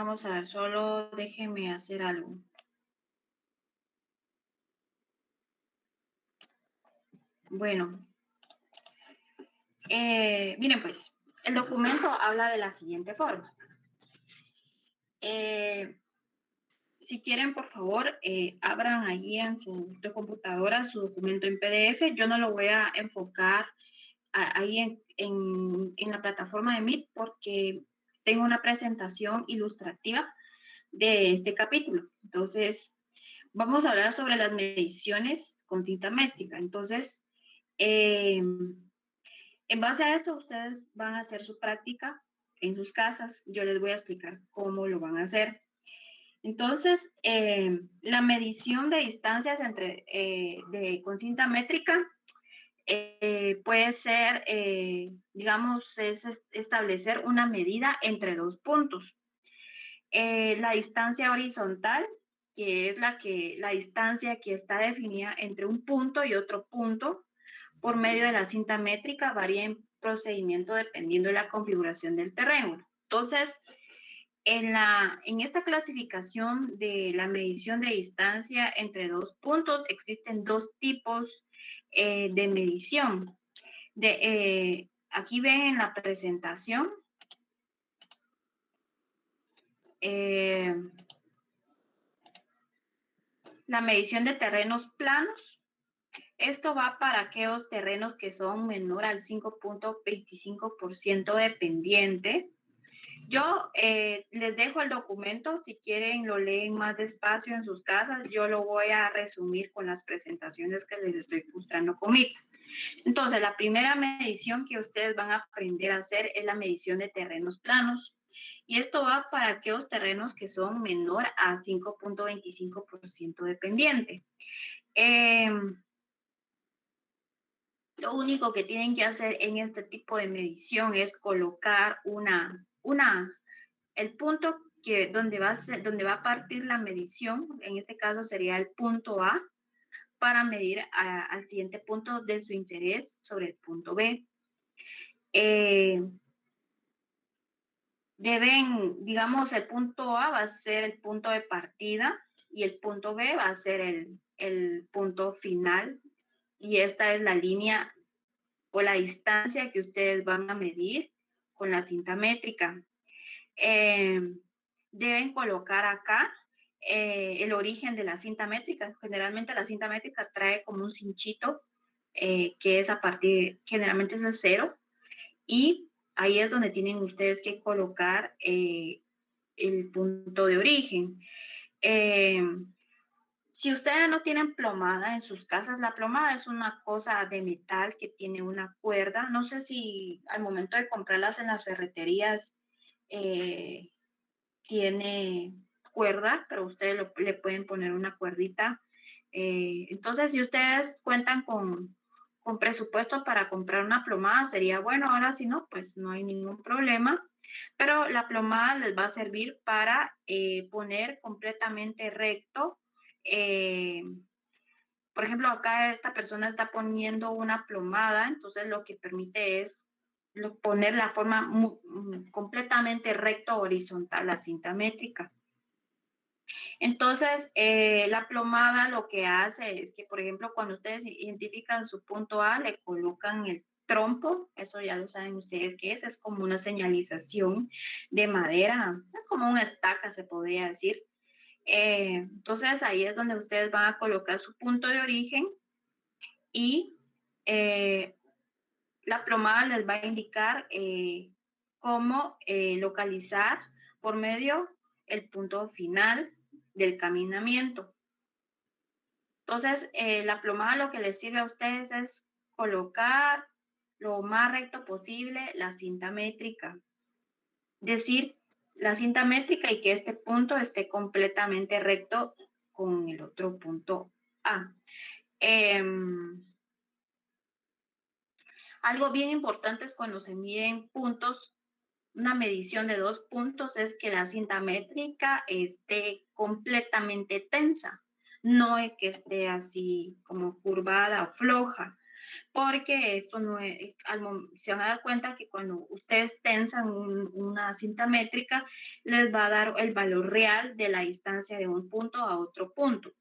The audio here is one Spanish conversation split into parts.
Vamos a ver, solo déjeme hacer algo. Bueno, miren pues, el documento habla de la siguiente forma. Si quieren, por favor, abran allí en su computadora su documento en PDF. Yo no lo voy a enfocar ahí en la plataforma de Meet porque tengo una presentación ilustrativa de este capítulo. Entonces, vamos a hablar sobre las mediciones con cinta métrica. Entonces, en base a esto, ustedes van a hacer su práctica en sus casas. Yo les voy a explicar cómo lo van a hacer. Entonces, la medición de distancias con cinta métrica puede ser, digamos, es establecer una medida entre dos puntos. La distancia horizontal, que es la distancia que está definida entre un punto y otro punto por medio de la cinta métrica, varía en procedimiento dependiendo de la configuración del terreno. Entonces, en esta clasificación de la medición de distancia entre dos puntos, existen dos tipos de medición. Aquí ven en la presentación la medición de terrenos planos. Esto va para aquellos terrenos que son menor al 5.25% de pendiente. Yo les dejo el documento, si quieren lo leen más despacio en sus casas, yo lo voy a resumir con las presentaciones que les estoy mostrando conmigo. Entonces, la primera medición que ustedes van a aprender a hacer es la medición de terrenos planos. Y esto va para aquellos terrenos que son menor a 5.25% de pendiente. Lo único que tienen que hacer en este tipo de medición es colocar el punto donde va a partir la medición, en este caso sería el punto A, para medir al siguiente punto de su interés sobre el punto B. Digamos, el punto A va a ser el punto de partida y el punto B va a ser el punto final. Y esta es la línea o la distancia que ustedes van a medir con la cinta métrica. Deben colocar acá el origen de la cinta métrica. Generalmente la cinta métrica trae como un cinchito que es generalmente es de 0, y ahí es donde tienen ustedes que colocar el punto de origen. Si ustedes no tienen plomada en sus casas, la plomada es una cosa de metal que tiene una cuerda. No sé si al momento de comprarlas en las ferreterías tiene cuerda, pero ustedes le pueden poner una cuerdita. Entonces, si ustedes cuentan con presupuesto para comprar una plomada, sería bueno. Ahora si no, pues no hay ningún problema. Pero la plomada les va a servir para poner completamente recto. Por ejemplo, acá esta persona está poniendo una plomada, entonces lo que permite es poner la forma completamente recto horizontal, la cinta métrica. Entonces, la plomada lo que hace es que, por ejemplo, cuando ustedes identifican su punto A, le colocan el trompo, eso ya lo saben ustedes qué es como una señalización de madera, como una estaca se podría decir. Entonces, ahí es donde ustedes van a colocar su punto de origen y la plomada les va a indicar cómo localizar por medio el punto final del caminamiento. Entonces, la plomada lo que les sirve a ustedes es colocar lo más recto posible la cinta métrica. Decir la cinta métrica y que este punto esté completamente recto con el otro punto A. Algo bien importante es cuando se miden puntos, una medición de 2 puntos, es que la cinta métrica esté completamente tensa, no es que esté así como curvada o floja, porque esto no es, se van a dar cuenta que cuando ustedes tensan una cinta métrica, les va a dar el valor real de la distancia de un punto a otro punto.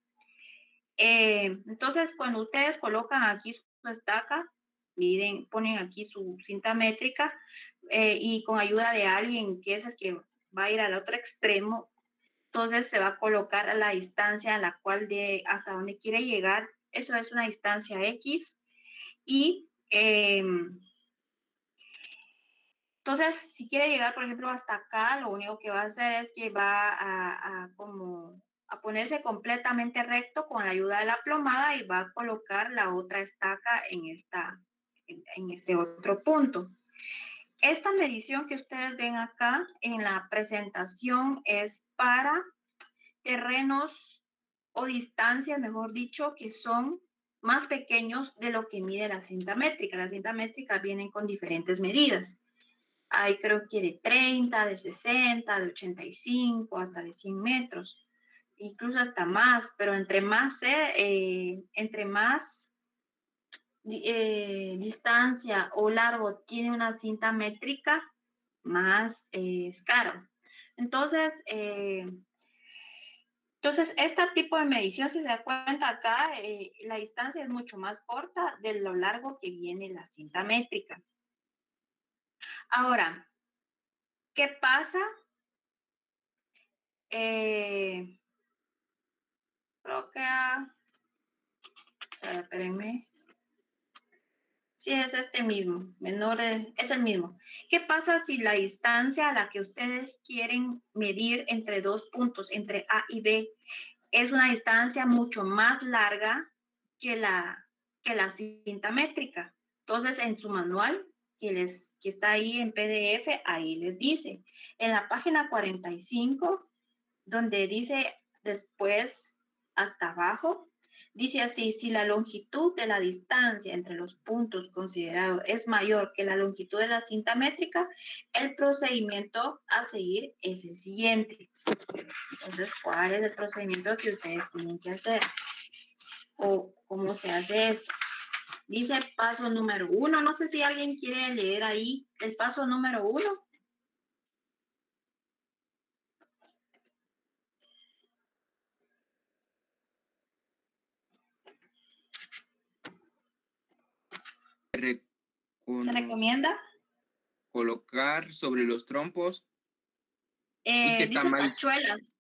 Entonces, cuando ustedes colocan aquí su estaca, miden, ponen aquí su cinta métrica y con ayuda de alguien que es el que va a ir al otro extremo, entonces se va a colocar a la distancia a la cual de hasta donde quiere llegar. Eso es una distancia X y entonces si quiere llegar, por ejemplo, hasta acá, lo único que va a hacer es que va como a ponerse completamente recto con la ayuda de la plomada y va a colocar la otra estaca en este otro punto. Esta medición que ustedes ven acá en la presentación es para terrenos o distancias, mejor dicho, que son más pequeños de lo que mide la cinta métrica. Las cinta métricas vienen con diferentes medidas. Hay creo que de 30, de 60, de 85, hasta de 100 metros, incluso hasta más, pero entre más distancia o largo tiene una cinta métrica, más es caro. Entonces, este tipo de medición, si se da cuenta acá, la distancia es mucho más corta de lo largo que viene la cinta métrica. Ahora, ¿qué pasa? Creo que, espérenme. Sí, es este mismo, es el mismo. ¿Qué pasa si la distancia a la que ustedes quieren medir entre dos puntos, entre A y B, es una distancia mucho más larga que la cinta métrica? Entonces, en su manual, que está ahí en PDF, ahí les dice, en la página 45, donde dice después hasta abajo, dice así: si la longitud de la distancia entre los puntos considerados es mayor que la longitud de la cinta métrica, el procedimiento a seguir es el siguiente. Entonces, ¿cuál es el procedimiento que ustedes tienen que hacer? ¿O cómo se hace esto? Dice paso número 1. No sé si alguien quiere leer ahí el paso número 1. ¿Se recomienda? Colocar sobre los trompos, dije está Dice mal, tachuelas.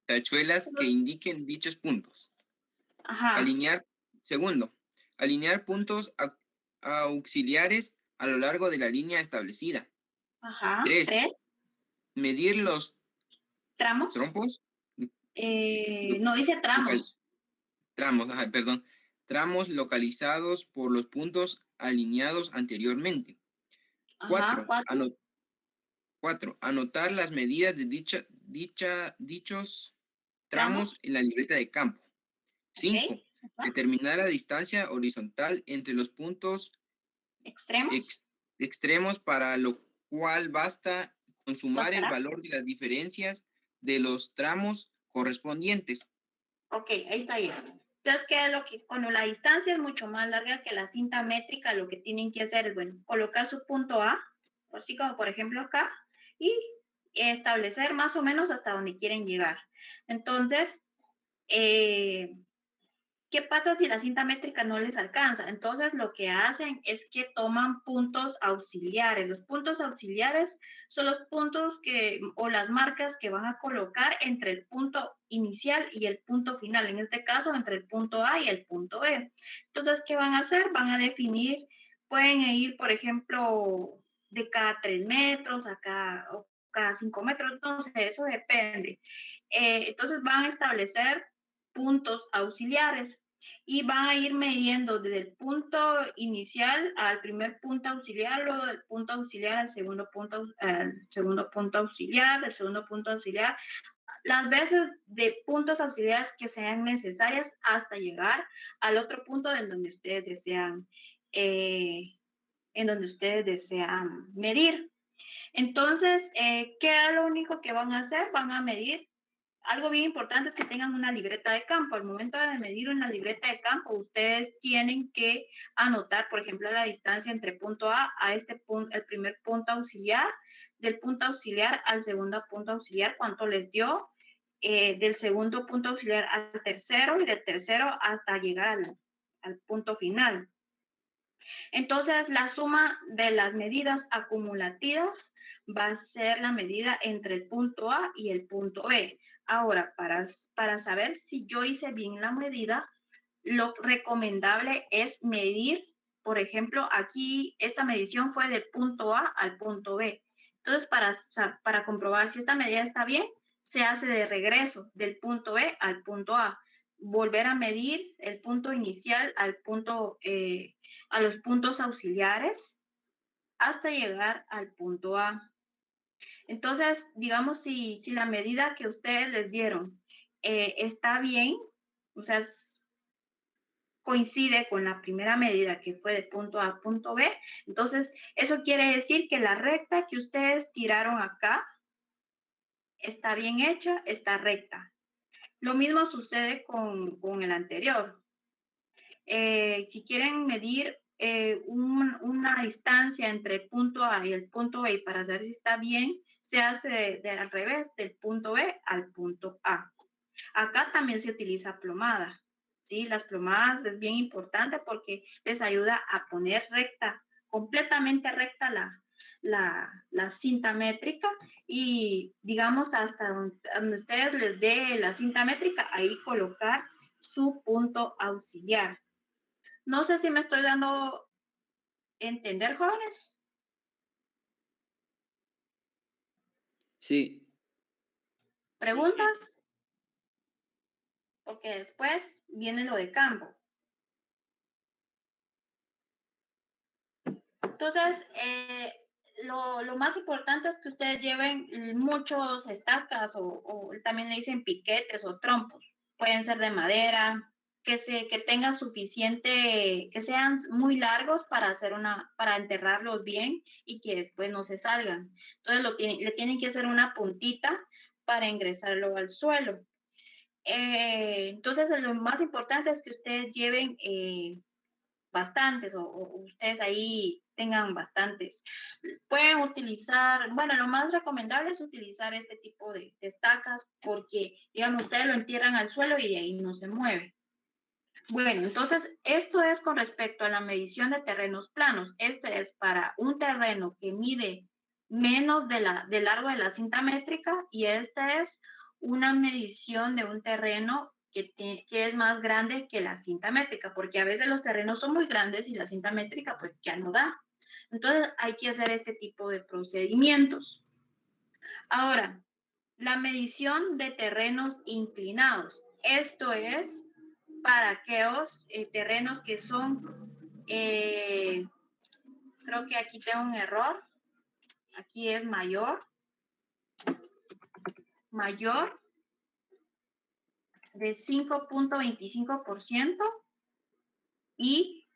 tachuelas que indiquen dichos puntos. Ajá, Alinear, segundo, alinear puntos auxiliares a lo largo de la línea establecida. ajá. 3. 3. Medir los Tramos. trompos, No dice local, tramos. tramos, perdón, tramos localizados por los puntos alineados anteriormente. Ajá, 4. 4. 4. Anotar las medidas de dichos tramos Tramos. en la libreta de campo. Ok. 5. Ajá. Determinar la distancia horizontal entre los puntos Extremos. extremos, para lo cual basta con Los sumar el parámetros. valor de las diferencias de los tramos correspondientes. Ok, ahí está bien. Entonces, ¿qué es lo que, cuando la distancia es mucho más larga que la cinta métrica, lo que tienen que hacer es, bueno, colocar su punto A, así como por ejemplo acá, y establecer más o menos hasta donde quieren llegar. Entonces, ¿qué pasa si la cinta métrica no les alcanza? Entonces lo que hacen es que toman puntos auxiliares. Los puntos auxiliares son los puntos o las marcas que van a colocar entre el punto inicial y el punto final. En este caso, entre el punto A y el punto B. Entonces, ¿qué van a hacer? Van a definir, pueden ir, por ejemplo, de cada 3 metros a cada 5 metros. Entonces, eso depende. Entonces, van a establecer puntos auxiliares y van a ir midiendo desde el punto inicial al primer punto auxiliar, luego del punto auxiliar al segundo punto auxiliar, del segundo punto auxiliar, las veces de puntos auxiliares que sean necesarias hasta llegar al otro punto en donde ustedes desean medir. Entonces, ¿qué es lo único que van a hacer? Van a medir algo bien importante es que tengan una libreta de campo. Al momento de medir una libreta de campo, ustedes tienen que anotar, por ejemplo, la distancia entre punto a este punto, el primer punto auxiliar, del punto auxiliar al segundo punto auxiliar, cuánto les dio, del segundo punto auxiliar al tercero y del tercero hasta llegar al punto final. Entonces, la suma de las medidas acumulativas va a ser la medida entre el punto A y el punto B. Ahora, para saber si yo hice bien la medida, lo recomendable es medir, por ejemplo, aquí esta medición fue del punto A al punto B. Entonces, para comprobar si esta medida está bien, se hace de regreso del punto B al punto A. Volver a medir el punto inicial al punto, a los puntos auxiliares hasta llegar al punto A. Entonces, digamos, si la medida que ustedes les dieron está bien, o sea, coincide con la primera medida que fue de punto A a punto B, entonces eso quiere decir que la recta que ustedes tiraron acá está bien hecha, está recta. Lo mismo sucede con el anterior. Si quieren medir una distancia entre el punto A y el punto B para saber si está bien, se hace al revés, del punto B al punto A. Acá también se utiliza plomada, ¿sí? Las plomadas es bien importante porque les ayuda a poner recta, completamente recta la cinta métrica y digamos hasta donde ustedes les dé la cinta métrica, ahí colocar su punto auxiliar. No sé si me estoy dando a entender, jóvenes. Sí. ¿Preguntas? Porque después viene lo de campo. Entonces, lo más importante es que ustedes lleven muchos estacas o también le dicen piquetes o trompos. Pueden ser de madera, que tengan suficiente, que sean muy largos para enterrarlos bien y que después no se salgan. Entonces le tienen que hacer una puntita para ingresarlo al suelo. Entonces, lo más importante es que ustedes lleven bastantes o ustedes ahí tengan bastantes. Pueden utilizar, bueno, lo más recomendable es utilizar este tipo de estacas porque, digamos, ustedes lo entierran al suelo y de ahí no se mueve. Bueno, entonces esto es con respecto a la medición de terrenos planos. Este es para un terreno que mide menos de largo de la cinta métrica y esta es una medición de un terreno que es más grande que la cinta métrica, porque a veces los terrenos son muy grandes y la cinta métrica pues ya no da. Entonces hay que hacer este tipo de procedimientos. Ahora, la medición de terrenos inclinados. Esto es para aquellos terrenos que son, creo que aquí tengo un error, aquí es mayor de 5.25% y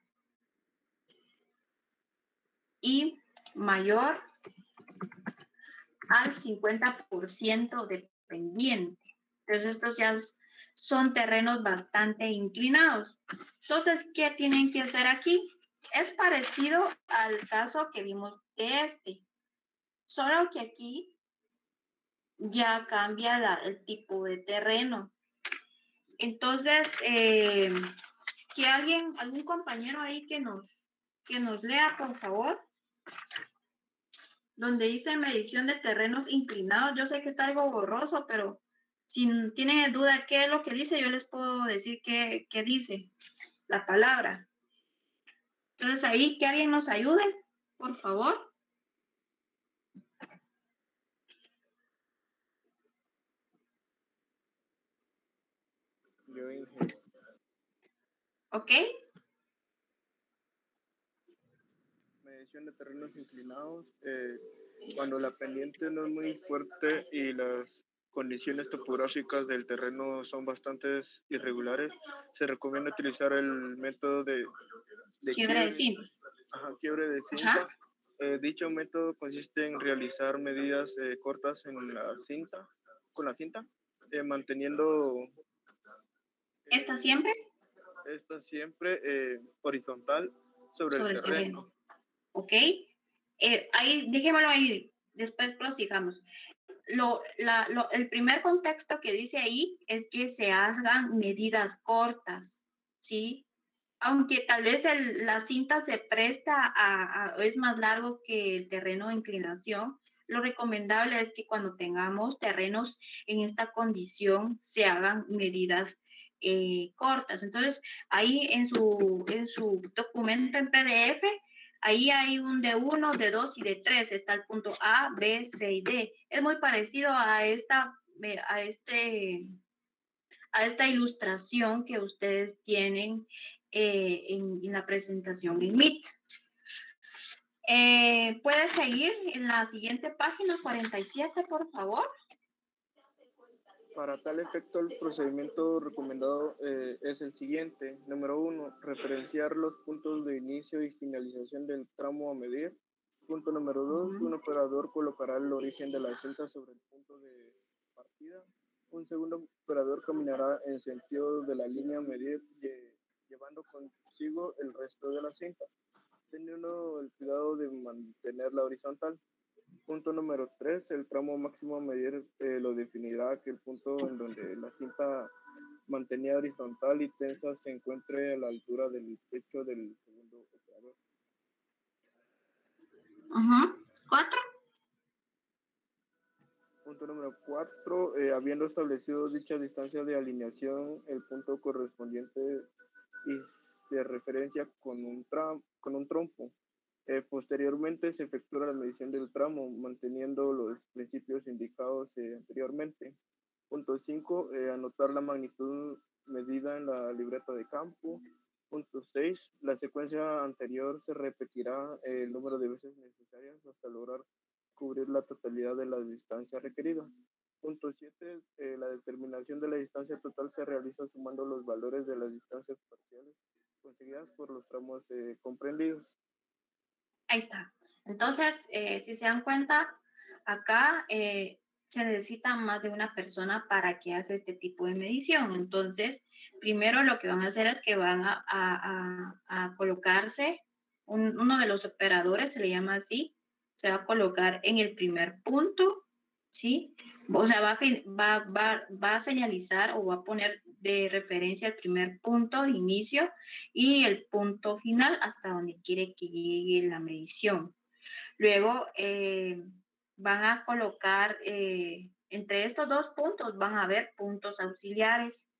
mayor al 50% de pendiente. Entonces estos ya son terrenos bastante inclinados. Entonces, ¿qué tienen que hacer aquí? Es parecido al caso que vimos de este, solo que aquí ya cambia el tipo de terreno. Entonces, que algún compañero ahí que nos lea, por favor, donde dice medición de terrenos inclinados. Yo sé que está algo borroso, pero si tienen duda qué es lo que dice, yo les puedo decir qué dice la palabra. Entonces ahí que alguien nos ayude, por favor. Yo, Inge. ¿Ok? Medición de terrenos inclinados. Cuando la pendiente no es muy fuerte y las condiciones topográficas del terreno son bastante irregulares, se recomienda utilizar el método de Quiebre de cinta. quiebre de cinta. Dicho método consiste en realizar medidas cortas en la cinta, con la cinta, manteniendo ¿Está siempre? esta siempre horizontal sobre el Sobre el terreno. terreno. ¿Ok? Ahí, dejémoslo ahí, después prosigamos. El primer contexto que dice ahí es que se hagan medidas cortas, ¿sí? Aunque tal vez la cinta se presta es más largo que el terreno de inclinación, lo recomendable es que cuando tengamos terrenos en esta condición se hagan medidas cortas. Entonces, ahí en su documento en PDF, ahí hay un de 1, de 2 y de 3. Está el punto A, B, C y D. Es muy parecido a esta ilustración que ustedes tienen en la presentación en Meet. ¿Puede seguir en la siguiente página 47, por favor? Para tal efecto, el procedimiento recomendado es el siguiente. Número 1, referenciar los puntos de inicio y finalización del tramo a medir. Punto número 2, un operador colocará el origen de la cinta sobre el punto de partida. Un segundo operador caminará en sentido de la línea a medir, llevando consigo el resto de la cinta, teniendo el cuidado de mantenerla horizontal. Punto número 3, el tramo máximo a medir lo definirá que el punto en donde la cinta mantenida horizontal y tensa se encuentre a la altura del pecho del segundo operador. 4. Punto número 4, habiendo establecido dicha distancia de alineación, el punto correspondiente y se referencia con un trompo. Posteriormente se efectúa la medición del tramo, manteniendo los principios indicados anteriormente. Punto 5, anotar la magnitud medida en la libreta de campo. Punto 6, la secuencia anterior se repetirá el número de veces necesarias hasta lograr cubrir la totalidad de la distancia requerida. Punto 7, la determinación de la distancia total se realiza sumando los valores de las distancias parciales conseguidas por los tramos comprendidos. Ahí está. Entonces, si se dan cuenta, acá se necesita más de una persona para que haga este tipo de medición. Entonces, primero lo que van a hacer es que van a colocarse, uno de los operadores, se le llama así, se va a colocar en el primer punto, ¿sí? O sea, va a señalizar o va a poner de referencia el primer punto de inicio y el punto final hasta donde quiere que llegue la medición. Luego van a colocar, entre estos dos puntos van a haber puntos auxiliares.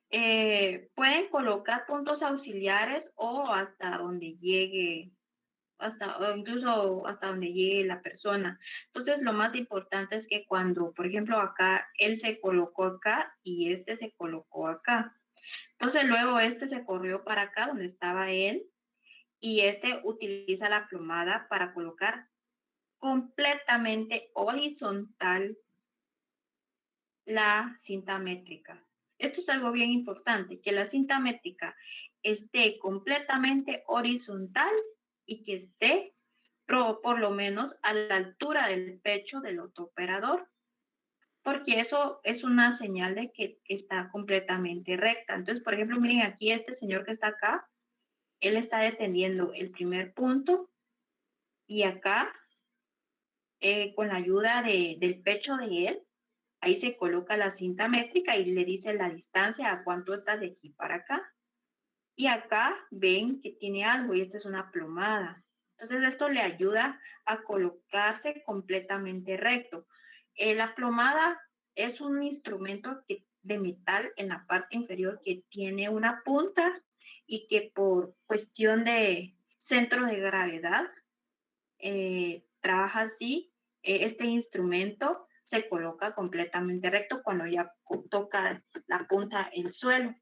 Pueden colocar puntos auxiliares o hasta donde llegue, o incluso hasta donde llegue la persona. Entonces, lo más importante es que cuando, por ejemplo, acá él se colocó acá y este se colocó acá. Entonces, luego este se corrió para acá donde estaba él y este utiliza la plomada para colocar completamente horizontal la cinta métrica. Esto es algo bien importante, que la cinta métrica esté completamente horizontal y que esté por lo menos a la altura del pecho del otro operador, porque eso es una señal de que está completamente recta. Entonces, por ejemplo, miren aquí este señor que está acá, él está deteniendo el primer punto y acá, con la ayuda del pecho de él, ahí se coloca la cinta métrica y le dice la distancia a cuánto está de aquí para acá. Y acá ven que tiene algo y esta es una plomada. Entonces esto le ayuda a colocarse completamente recto. La plomada es un instrumento de metal en la parte inferior que tiene una punta y que por cuestión de centro de gravedad trabaja así. Este instrumento se coloca completamente recto cuando ya toca la punta el suelo.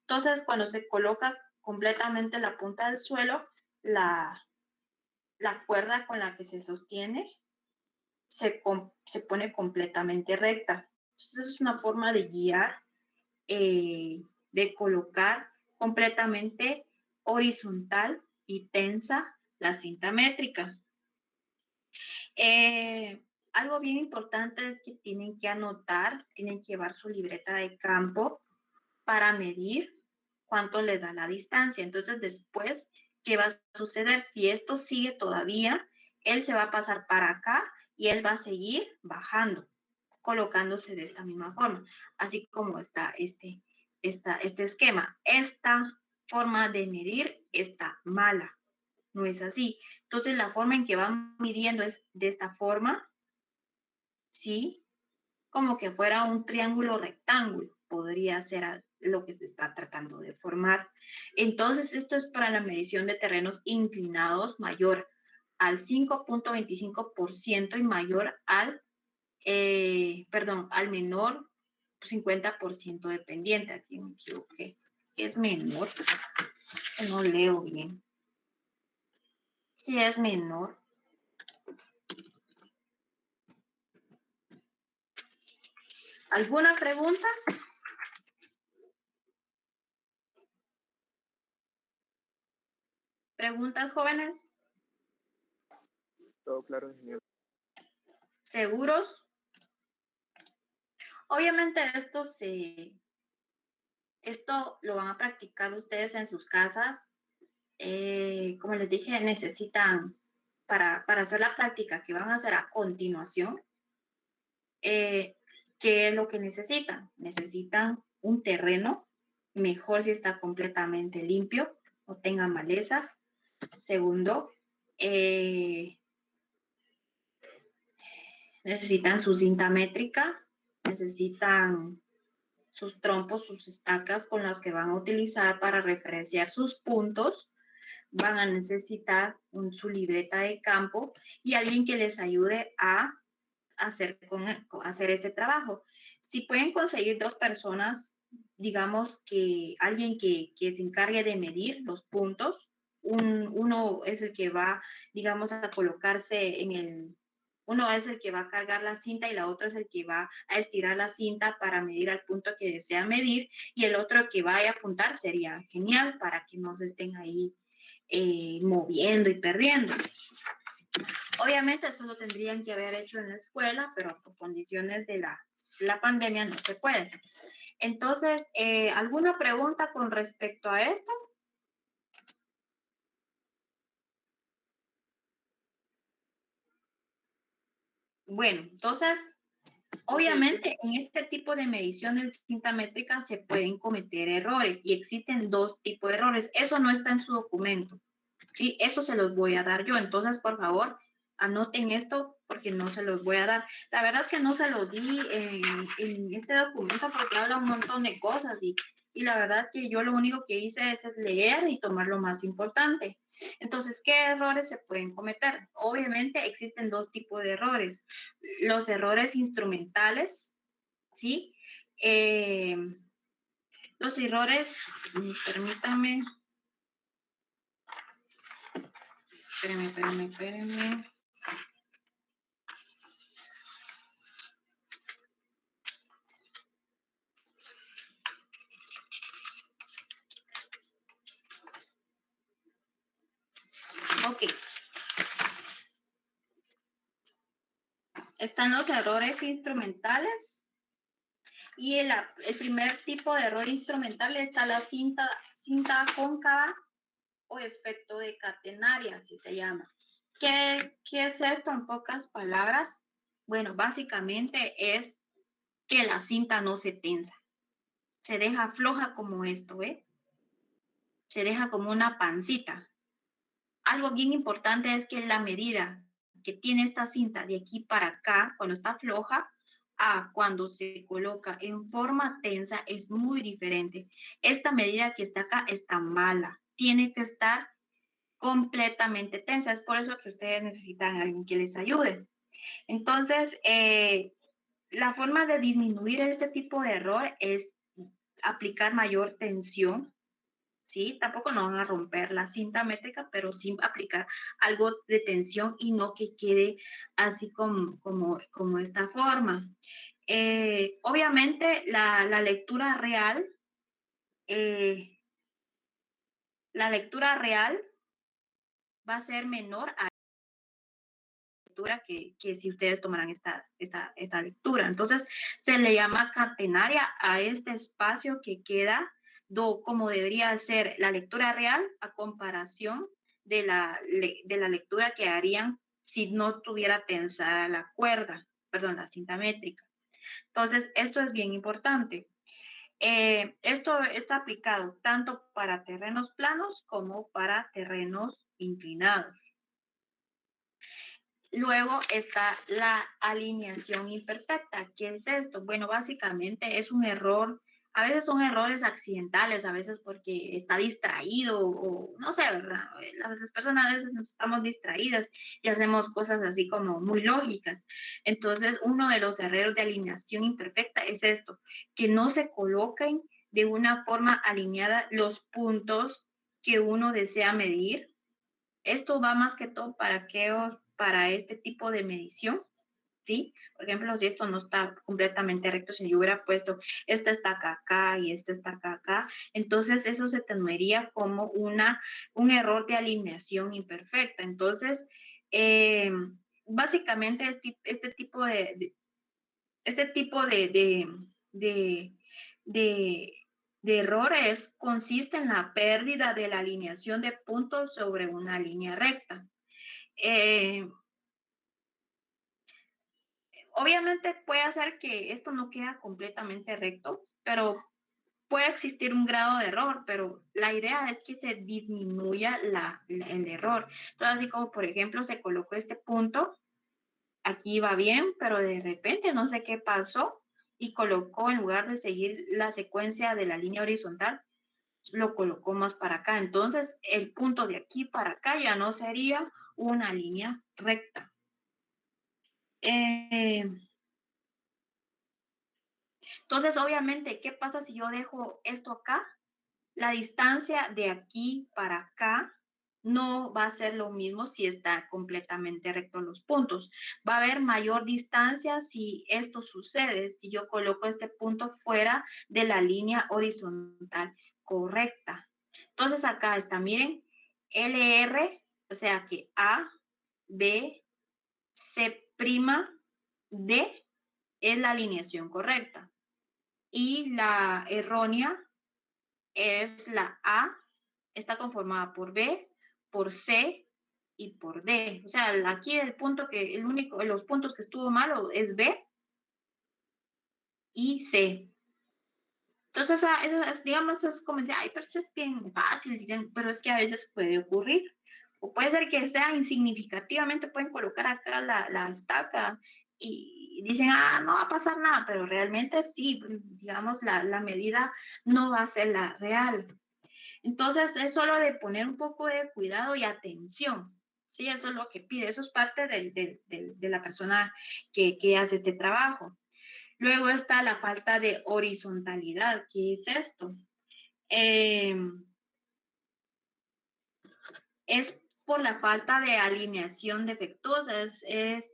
Entonces, cuando se coloca completamente la punta del suelo, la cuerda con la que se sostiene se pone completamente recta. Entonces, es una forma de guiar, de colocar completamente horizontal y tensa la cinta métrica. algo bien importante es que tienen que anotar, tienen que llevar su libreta de campo para medir cuánto le da la distancia. Entonces, después, ¿qué va a suceder? Si esto sigue todavía, él se va a pasar para acá y él va a seguir bajando, colocándose de esta misma forma, así como está este esquema. Esta forma de medir está mala, no es así. Entonces, la forma en que van midiendo es de esta forma, ¿sí? Como que fuera un triángulo rectángulo, podría ser lo que se está tratando de formar. Entonces, esto es para la medición de terrenos inclinados mayor al 5.25% y mayor al, al menor 50% dependiente. Aquí me equivoqué. Es menor, no leo bien. Si es menor. ¿Alguna pregunta? ¿Preguntas, jóvenes? Todo claro, ingeniero. ¿Seguros? Obviamente esto lo van a practicar ustedes en sus casas. Como les dije, necesitan, para hacer la práctica que van a hacer a continuación, ¿qué es lo que necesitan? Necesitan un terreno, mejor si está completamente limpio, no tenga malezas. Segundo, necesitan su cinta métrica, necesitan sus trompos, sus estacas con las que van a utilizar para referenciar sus puntos. Van a necesitar su libreta de campo y alguien que les ayude a hacer este trabajo. Si pueden conseguir 2 personas, digamos que alguien que se encargue de medir los puntos, uno es el que va, digamos, a colocarse uno es el que va a cargar la cinta y la otra es el que va a estirar la cinta para medir al punto que desea medir, y el otro que vaya a apuntar sería genial para que no se estén ahí moviendo y perdiendo. Obviamente esto lo tendrían que haber hecho en la escuela, pero por condiciones de la pandemia no se puede. Entonces, ¿alguna pregunta con respecto a esto? Bueno, entonces, obviamente en este tipo de medición de cinta métrica se pueden cometer errores y existen 2 tipos de errores. Eso no está en su documento, ¿sí? Eso se los voy a dar yo. Entonces, por favor, anoten esto porque no se los voy a dar. La verdad es que no se los di en este documento porque habla un montón de cosas y la verdad es que yo lo único que hice es leer y tomar lo más importante. Entonces, ¿qué errores se pueden cometer? Obviamente existen 2 tipos de errores. Los errores instrumentales, ¿sí? Los errores, permítanme. Espérenme. Ok. Están los errores instrumentales y el primer tipo de error instrumental está la cinta cóncava o efecto de catenaria, así se llama. ¿Qué es esto en pocas palabras? Bueno, básicamente es que la cinta no se tensa, se deja floja como esto, ¿eh? Se deja como una pancita. Algo bien importante es que la medida que tiene esta cinta de aquí para acá, cuando está floja, a cuando se coloca en forma tensa es muy diferente. Esta medida que está acá está mala. Tiene que estar completamente tensa. Es por eso que ustedes necesitan a alguien que les ayude. Entonces, la forma de disminuir este tipo de error es aplicar mayor tensión, ¿sí? Tampoco no van a romper la cinta métrica, pero sí aplicar algo de tensión y no que quede así como esta forma. Obviamente, la lectura real, va a ser menor a lectura que si ustedes tomarán esta lectura. Entonces, se le llama catenaria a este espacio que queda como debería ser la lectura real a comparación de la lectura que harían si no tuviera tensada la cuerda, perdón, la cinta métrica. Entonces, esto es bien importante. Esto está aplicado tanto para terrenos planos como para terrenos inclinados. Luego está la alineación imperfecta. ¿Qué es esto? Bueno, básicamente es un error. A veces son errores accidentales, a veces porque está distraído o no sé, ¿verdad? Las personas a veces estamos distraídas y hacemos cosas así como muy lógicas. Entonces, uno de los errores de alineación imperfecta es esto, que no se coloquen de una forma alineada los puntos que uno desea medir. Esto va más que todo para este tipo de medición, ¿sí? Por ejemplo, si esto no está completamente recto, si yo hubiera puesto, esta está acá y esta está acá, entonces eso se tendría como un error de alineación imperfecta. Entonces, básicamente este tipo de errores consiste en la pérdida de la alineación de puntos sobre una línea recta. Obviamente puede hacer que esto no quede completamente recto, pero puede existir un grado de error, pero la idea es que se disminuya el error. Entonces, así como por ejemplo se colocó este punto, aquí va bien, pero de repente no sé qué pasó y colocó, en lugar de seguir la secuencia de la línea horizontal, lo colocó más para acá. Entonces, el punto de aquí para acá ya no sería una línea recta. Entonces, obviamente, ¿qué pasa si yo dejo esto acá? La distancia de aquí para acá no va a ser lo mismo si está completamente recto los puntos. Va a haber mayor distancia si esto sucede, si yo coloco este punto fuera de la línea horizontal correcta. Entonces acá está, miren, LR, o sea que A, B, C', D es la alineación correcta. Y la errónea es la A, está conformada por B, por C y por D. O sea, aquí los puntos que estuvo malo es B y C. Entonces, digamos, es como decir, ay, pero esto es bien fácil, pero es que a veces puede ocurrir. O puede ser que sea insignificativamente, pueden colocar acá la estaca y dicen, no va a pasar nada, pero realmente sí, digamos, la medida no va a ser la real. Entonces, es solo de poner un poco de cuidado y atención. Sí, eso es lo que pide. Eso es parte de la persona que hace este trabajo. Luego está la falta de horizontalidad. ¿Qué es esto? Es por la falta de alineación defectuosa.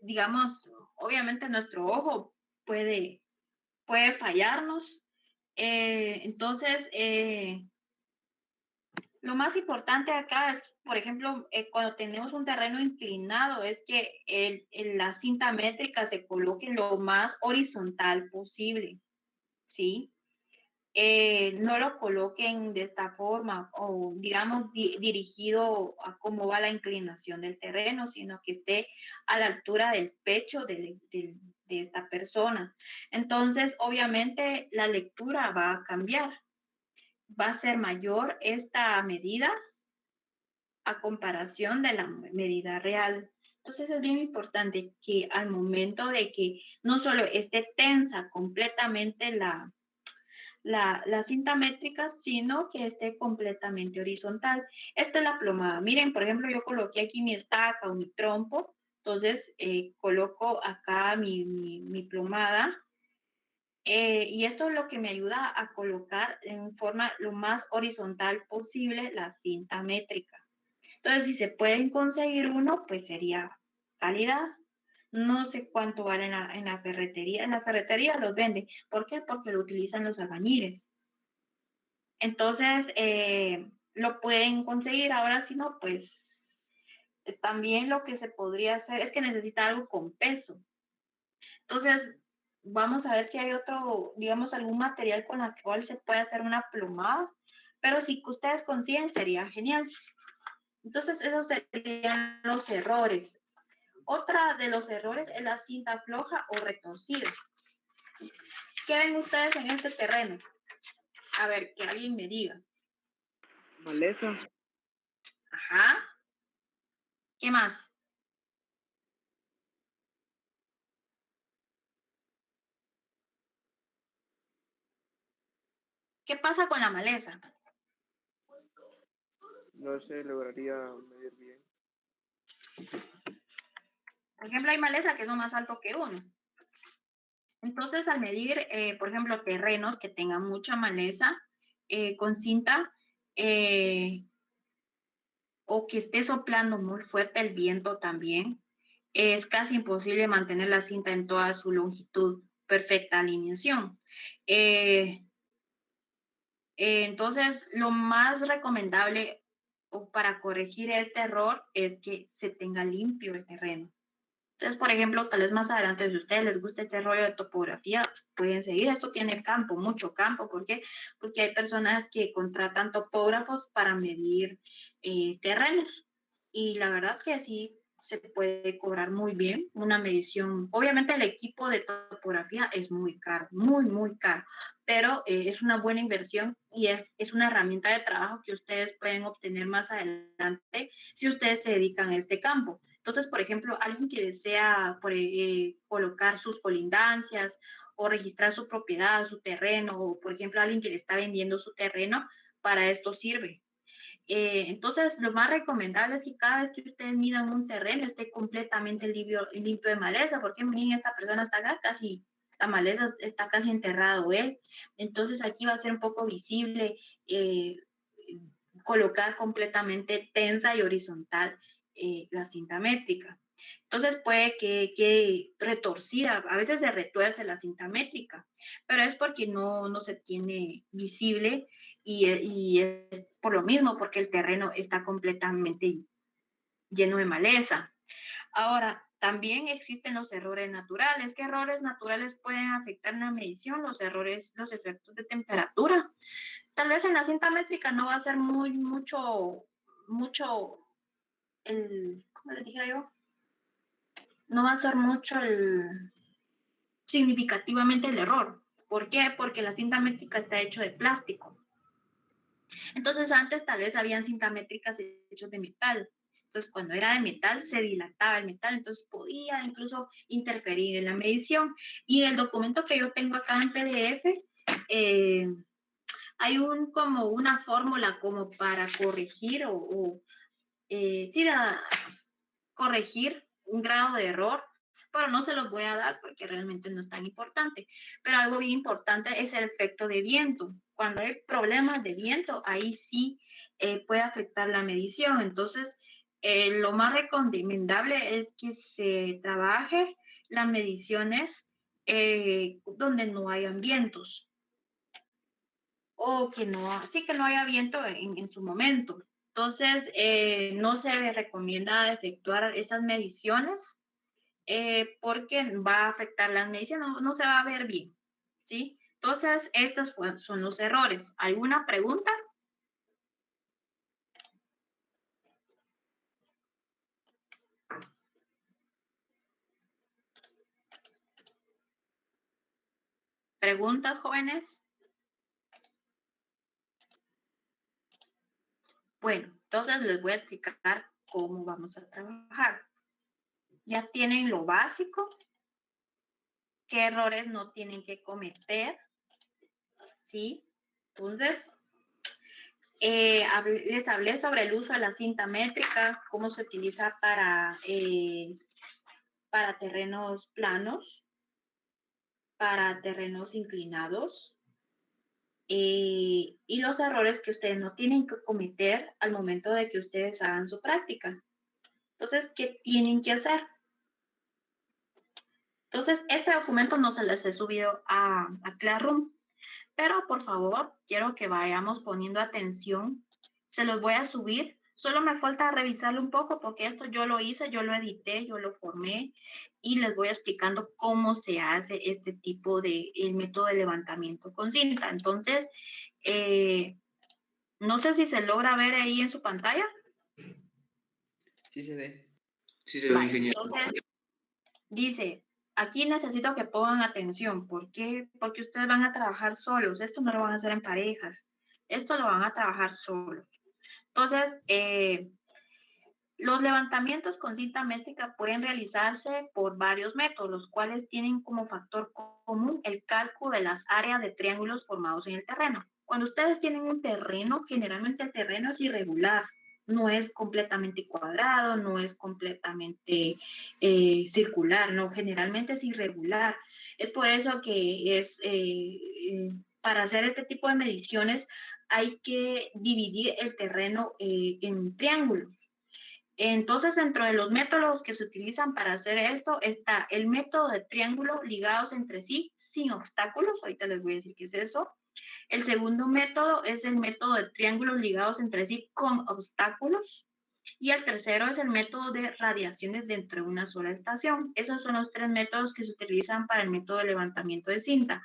Digamos, obviamente nuestro ojo puede fallarnos. Entonces, lo más importante acá es, por ejemplo, cuando tenemos un terreno inclinado, es que la cinta métrica se coloque lo más horizontal posible, ¿sí? No lo coloquen de esta forma o, digamos, dirigido a cómo va la inclinación del terreno, sino que esté a la altura del pecho de esta persona. Entonces, obviamente, la lectura va a cambiar. Va a ser mayor esta medida a comparación de la medida real. Entonces es bien importante que al momento de que no solo esté tensa completamente la cinta métrica, sino que esté completamente horizontal. Esta es la plomada. Miren, por ejemplo, yo coloqué aquí mi estaca o mi trompo, entonces coloco acá mi plomada. Y esto es lo que me ayuda a colocar en forma lo más horizontal posible la cinta métrica. Entonces, si se pueden conseguir uno, pues sería calidad. No sé cuánto vale en la ferretería. En la ferretería los venden. ¿Por qué? Porque lo utilizan los albañiles. Entonces, lo pueden conseguir. Ahora, si no, pues También lo que se podría hacer es que necesita algo con peso. Entonces, vamos a ver si hay otro, digamos, algún material con el cual se puede hacer una plomada, pero si ustedes consiguen sería genial. Entonces, esos serían los errores. Otra de los errores es la cinta floja o retorcida. ¿Qué ven ustedes en este terreno? A ver, que alguien me diga. Maleza. Ajá. ¿Qué más? ¿Qué pasa con la maleza? No se lograría medir bien. Por ejemplo, hay maleza que son más altos que uno. Entonces, al medir, por ejemplo, terrenos que tengan mucha maleza con cinta o que esté soplando muy fuerte el viento también, es casi imposible mantener la cinta en toda su longitud, perfecta alineación. Entonces, lo más recomendable para corregir este error es que se tenga limpio el terreno. Entonces, por ejemplo, tal vez más adelante, si a ustedes les gusta este rollo de topografía, pueden seguir. Esto tiene campo, mucho campo. ¿Por qué? Porque hay personas que contratan topógrafos para medir terrenos. Y la verdad es que sí se puede cobrar muy bien una medición. Obviamente el equipo de topografía es muy caro, muy, muy caro, pero es una buena inversión y es una herramienta de trabajo que ustedes pueden obtener más adelante si ustedes se dedican a este campo. Entonces, por ejemplo, alguien que desea colocar sus colindancias o registrar su propiedad, su terreno, o por ejemplo, alguien que le está vendiendo su terreno, para esto sirve. Entonces, lo más recomendable es que cada vez que ustedes midan un terreno esté completamente limpio de maleza, porque miren, esta persona está acá casi, la maleza está casi enterrado él. Entonces, aquí va a ser un poco visible colocar completamente tensa y horizontal la cinta métrica. Entonces puede que quede retorcida, a veces se retuerce la cinta métrica, pero es porque no se tiene visible y es por lo mismo, porque el terreno está completamente lleno de maleza. Ahora, también existen los errores naturales. ¿Qué errores naturales pueden afectar la medición? Los errores, los efectos de temperatura. Tal vez en la cinta métrica no va a ser mucho, ¿cómo les dije yo? No va a ser mucho significativamente el error. ¿Por qué? Porque la cinta métrica está hecho de plástico. Entonces antes tal vez habían cinta métricas hechos de metal. Entonces cuando era de metal se dilataba el metal, entonces podía incluso interferir en la medición. Y el documento que yo tengo acá en PDF, hay como una fórmula como para corregir corregir un grado de error, pero no se los voy a dar porque realmente no es tan importante. Pero algo bien importante es el efecto de viento. Cuando hay problemas de viento, ahí sí puede afectar la medición. Entonces, lo más recomendable es que se trabaje las mediciones donde no hayan vientos o que no haya viento en su momento. Entonces, no se recomienda efectuar estas mediciones porque va a afectar las mediciones, no se va a ver bien, ¿sí? Entonces, estos son los errores. ¿Alguna pregunta? ¿Preguntas, jóvenes? Bueno, entonces les voy a explicar cómo vamos a trabajar. Ya tienen lo básico, qué errores no tienen que cometer, ¿sí? Entonces, les hablé sobre el uso de la cinta métrica, cómo se utiliza para terrenos planos, para terrenos inclinados, y los errores que ustedes no tienen que cometer al momento de que ustedes hagan su práctica. Entonces, ¿qué tienen que hacer? Entonces, este documento no se les he subido a Classroom, pero por favor, quiero que vayamos poniendo atención. Se los voy a subir Solo me falta revisarlo un poco porque esto yo lo hice, yo lo edité, yo lo formé y les voy explicando cómo se hace este tipo de el método de levantamiento con cinta. Entonces, no sé si se logra ver ahí en su pantalla. Sí se ve. Sí se ve, Vale, ingeniero. entonces, dice, aquí necesito que pongan atención. ¿Por qué? Porque ustedes van a trabajar solos. Esto no lo van a hacer en parejas. Esto lo van a trabajar solos. Entonces, los levantamientos con cinta métrica pueden realizarse por varios métodos, los cuales tienen como factor común el cálculo de las áreas de triángulos formados en el terreno. Cuando ustedes tienen un terreno, generalmente el terreno es irregular, no es completamente cuadrado, no es completamente circular, no, generalmente es irregular. Es por eso que para hacer este tipo de mediciones hay que dividir el terreno en triángulos. Entonces, dentro de los métodos que se utilizan para hacer esto está el método de triángulos ligados entre sí sin obstáculos. Ahorita les voy a decir qué es eso. El segundo método es el método de triángulos ligados entre sí con obstáculos. Y el tercero es el método de radiaciones dentro de una sola estación. Esos son los tres métodos que se utilizan para el método de levantamiento de cinta.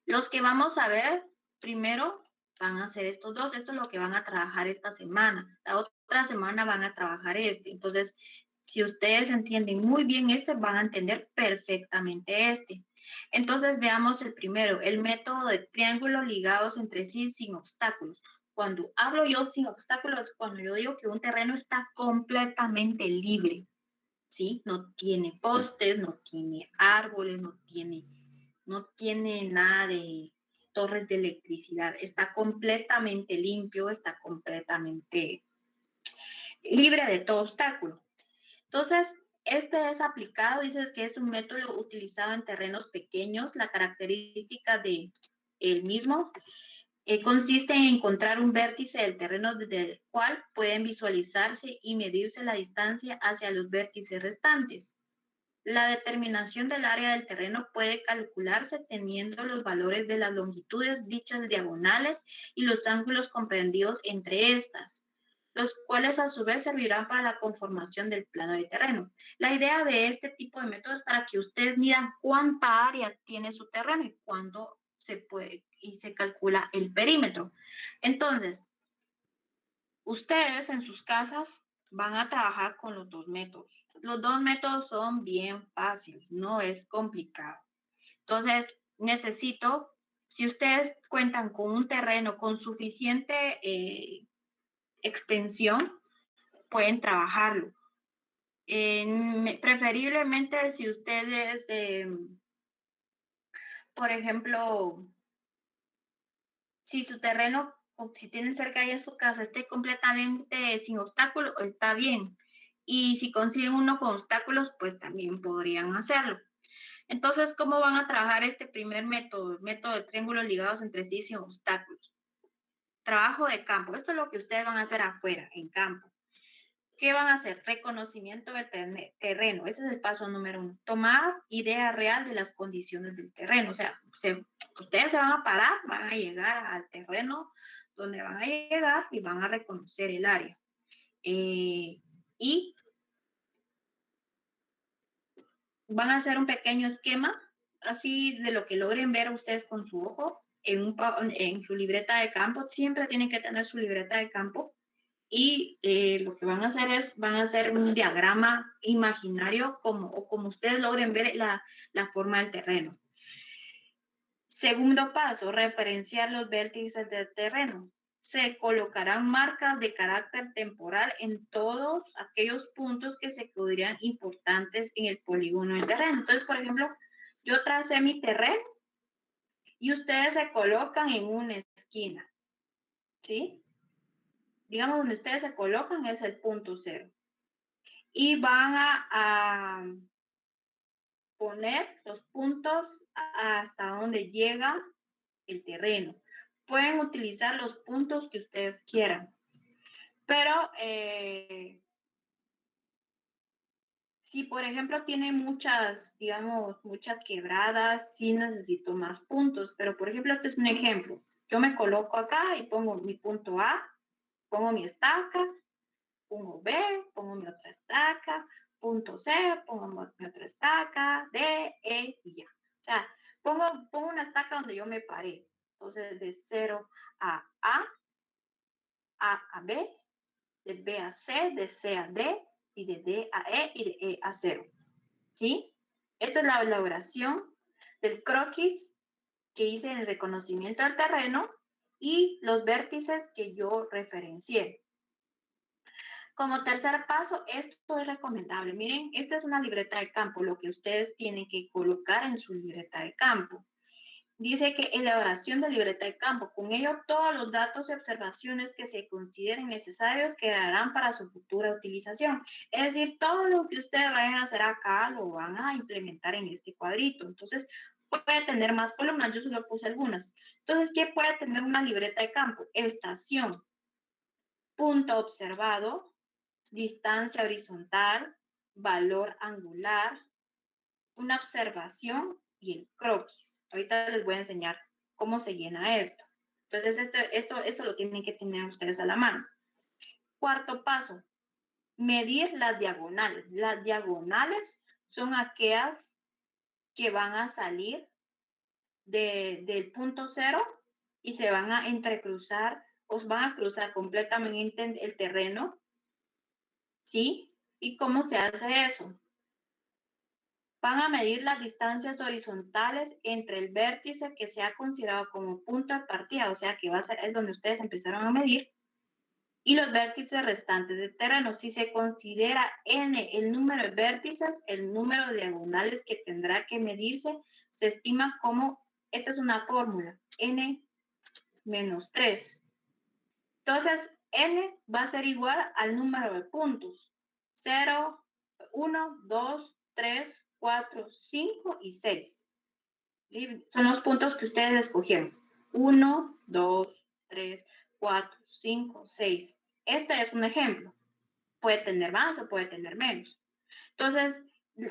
Los que vamos a ver primero van a ser estos dos. Esto es lo que van a trabajar esta semana. La otra semana van a trabajar este. Entonces, si ustedes entienden muy bien este, van a entender perfectamente este. Entonces, veamos el primero, el método de triángulos ligados entre sí sin obstáculos. Cuando hablo yo sin obstáculos, cuando yo digo que un terreno está completamente libre, ¿sí? No tiene postes, no tiene árboles, no tiene nada de torres de electricidad, está completamente limpio, está completamente libre de todo obstáculo. Entonces, este es aplicado, dices que es un método utilizado en terrenos pequeños. La característica de el mismo consiste en encontrar un vértice del terreno desde el cual pueden visualizarse y medirse la distancia hacia los vértices restantes. La determinación del área del terreno puede calcularse teniendo los valores de las longitudes dichas diagonales y los ángulos comprendidos entre estas, los cuales a su vez servirán para la conformación del plano de terreno. La idea de este tipo de métodos es para que ustedes midan cuánta área tiene su terreno y cuánto se puede y se calcula el perímetro. Entonces, ustedes en sus casas van a trabajar con los dos métodos. Los dos métodos son bien fáciles, no es complicado. Entonces, necesito, si ustedes cuentan con un terreno con suficiente extensión, pueden trabajarlo. Preferiblemente si ustedes, por ejemplo, si su terreno, o si tienen cerca de su casa, esté completamente sin obstáculos, está bien. Y si consiguen uno con obstáculos, pues también podrían hacerlo. Entonces, ¿cómo van a trabajar este primer método? El método de triángulos ligados entre sí sin obstáculos. Trabajo de campo. Esto es lo que ustedes van a hacer afuera, en campo. ¿Qué van a hacer? Reconocimiento del terreno. Ese es el paso número 1. Tomar idea real de las condiciones del terreno. O sea, ustedes se van a parar, van a llegar al terreno donde van a llegar y van a reconocer el área. Y van a hacer un pequeño esquema, así de lo que logren ver ustedes con su ojo, en su libreta de campo. Siempre tienen que tener su libreta de campo. Y lo que van a hacer van a hacer un diagrama imaginario como ustedes logren ver la forma del terreno. Segundo paso, referenciar los vértices del terreno. Se colocarán marcas de carácter temporal en todos aquellos puntos que se consideran importantes en el polígono del terreno. Entonces, por ejemplo, yo tracé mi terreno y ustedes se colocan en una esquina, ¿sí? Digamos, donde ustedes se colocan es el punto 0. Y van a poner los puntos hasta donde llega el terreno. Pueden utilizar los puntos que ustedes quieran, pero si por ejemplo tiene muchas, digamos, muchas quebradas, sí necesito más puntos, pero por ejemplo este es un ejemplo. Yo me coloco acá y pongo mi punto A Pongo mi estaca, pongo B, pongo mi otra estaca, punto C, pongo mi otra estaca, D, E y ya. O sea, pongo una estaca donde yo me paré. Entonces, de 0 a A a B, de B a C, de C a D, y de D a E, y de E a 0. ¿Sí? Esta es la elaboración del croquis que hice en el reconocimiento del terreno y los vértices que yo referencié. Como tercer paso, esto es recomendable. Miren, esta es una libreta de campo, lo que ustedes tienen que colocar en su libreta de campo. Dice que elaboración de libreta de campo. Con ello, todos los datos y observaciones que se consideren necesarios quedarán para su futura utilización. Es decir, todo lo que ustedes vayan a hacer acá lo van a implementar en este cuadrito. Entonces, puede tener más columnas. Yo solo puse algunas. Entonces, ¿qué puede tener una libreta de campo? Estación, punto observado, distancia horizontal, valor angular, una observación y el croquis. Ahorita les voy a enseñar cómo se llena esto. Entonces, esto lo tienen que tener ustedes a la mano. Cuarto paso, medir las diagonales. Las diagonales son aquellas que van a salir del punto 0 y se van a entrecruzar, os van a cruzar completamente el terreno, ¿sí? ¿Y cómo se hace eso? Van a medir las distancias horizontales entre el vértice que se ha considerado como punto de partida, o sea que va a ser, es donde ustedes empezaron a medir, y los vértices restantes del terreno. Si se considera n el número de vértices, el número de diagonales que tendrá que medirse se estima como, esta es una fórmula, n menos 3. Entonces, n va a ser igual al número de puntos. 0, 1, 2, 3, 4, 5 y 6. ¿Sí? Son los puntos que ustedes escogieron. 1, 2, 3, 4, 5, 6. Este es un ejemplo. Puede tener más o puede tener menos. Entonces,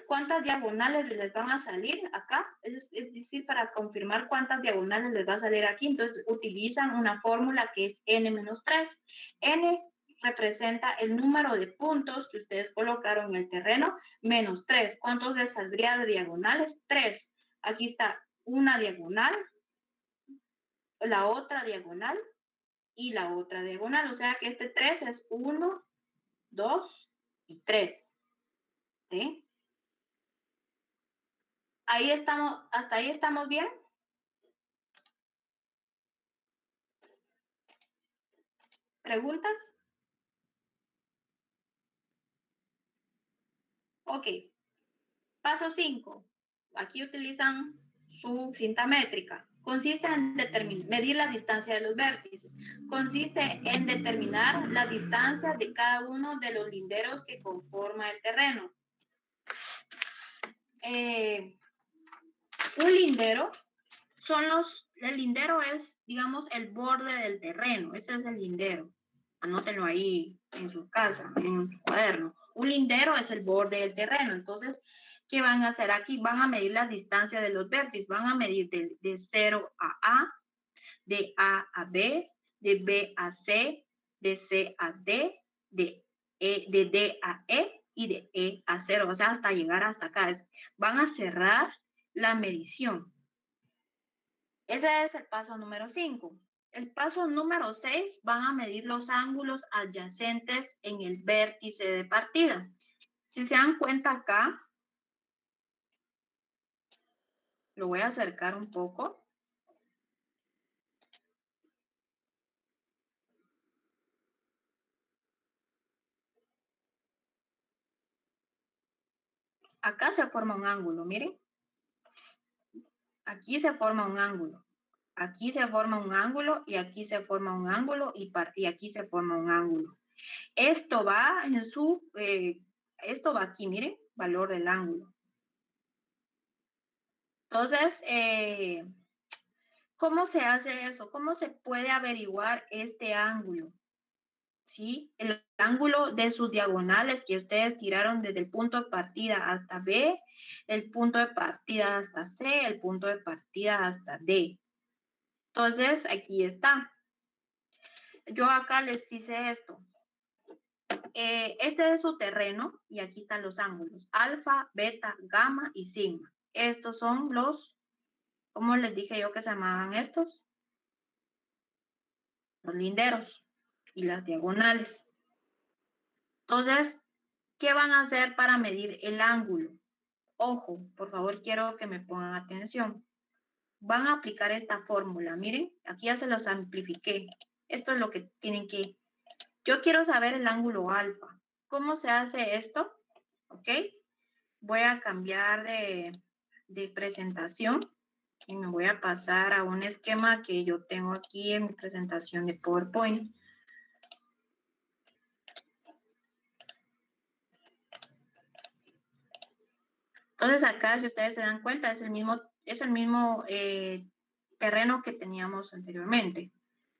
¿cuántas diagonales les van a salir acá? Es decir, para confirmar cuántas diagonales les va a salir aquí, entonces utilizan una fórmula que es n menos 3. N representa el número de puntos que ustedes colocaron en el terreno, menos 3. ¿Cuántos les saldría de diagonales? 3. Aquí está una diagonal, la otra diagonal y la otra diagonal. O sea que este 3 es 1, 2 y 3. ¿Sí? Ahí estamos, hasta ahí estamos bien. ¿Preguntas? Ok. Paso 5. Aquí utilizan su cinta métrica. Consiste en medir la distancia de los vértices. Consiste en determinar la distancia de cada uno de los linderos que conforma el terreno. Un lindero el lindero es, digamos, el borde del terreno. Ese es el lindero. Anótenlo ahí en su casa, en su cuaderno. Un lindero es el borde del terreno. Entonces, ¿qué van a hacer aquí? Van a medir la distancia de los vértices. Van a medir de 0 a, de A a B, de B a C, de C a D, de D a E y de E a 0. O sea, hasta llegar hasta acá. Van a cerrar la medición. Ese es el paso número 5. El paso número 6 van a medir los ángulos adyacentes en el vértice de partida. Si se dan cuenta acá, lo voy a acercar un poco. Acá se forma un ángulo, miren. Aquí se forma un ángulo. Aquí se forma un ángulo y aquí se forma un ángulo y aquí se forma un ángulo. Esto va en esto va aquí, miren, valor del ángulo. Entonces, ¿cómo se hace eso? ¿Cómo se puede averiguar este ángulo? ¿Sí? El ángulo de sus diagonales que ustedes tiraron desde el punto de partida hasta B, el punto de partida hasta C, el punto de partida hasta D. Entonces, aquí está. yo acá les hice esto. Este es su terreno y aquí están los ángulos, alfa, beta, gamma y sigma. Estos son los, ¿cómo les dije yo que se llamaban estos? Los linderos y las diagonales. Entonces, ¿qué van a hacer para medir el ángulo? Ojo, por favor, quiero que me pongan atención. Van a aplicar esta fórmula. Miren, aquí ya se los amplifiqué. Esto es lo que tienen que... Yo quiero saber el ángulo alfa. ¿Cómo se hace esto? ¿Ok? Voy a cambiar de presentación y me voy a pasar a un esquema que yo tengo aquí en mi presentación de PowerPoint. Entonces acá, si ustedes se dan cuenta, es el mismo terreno que teníamos anteriormente.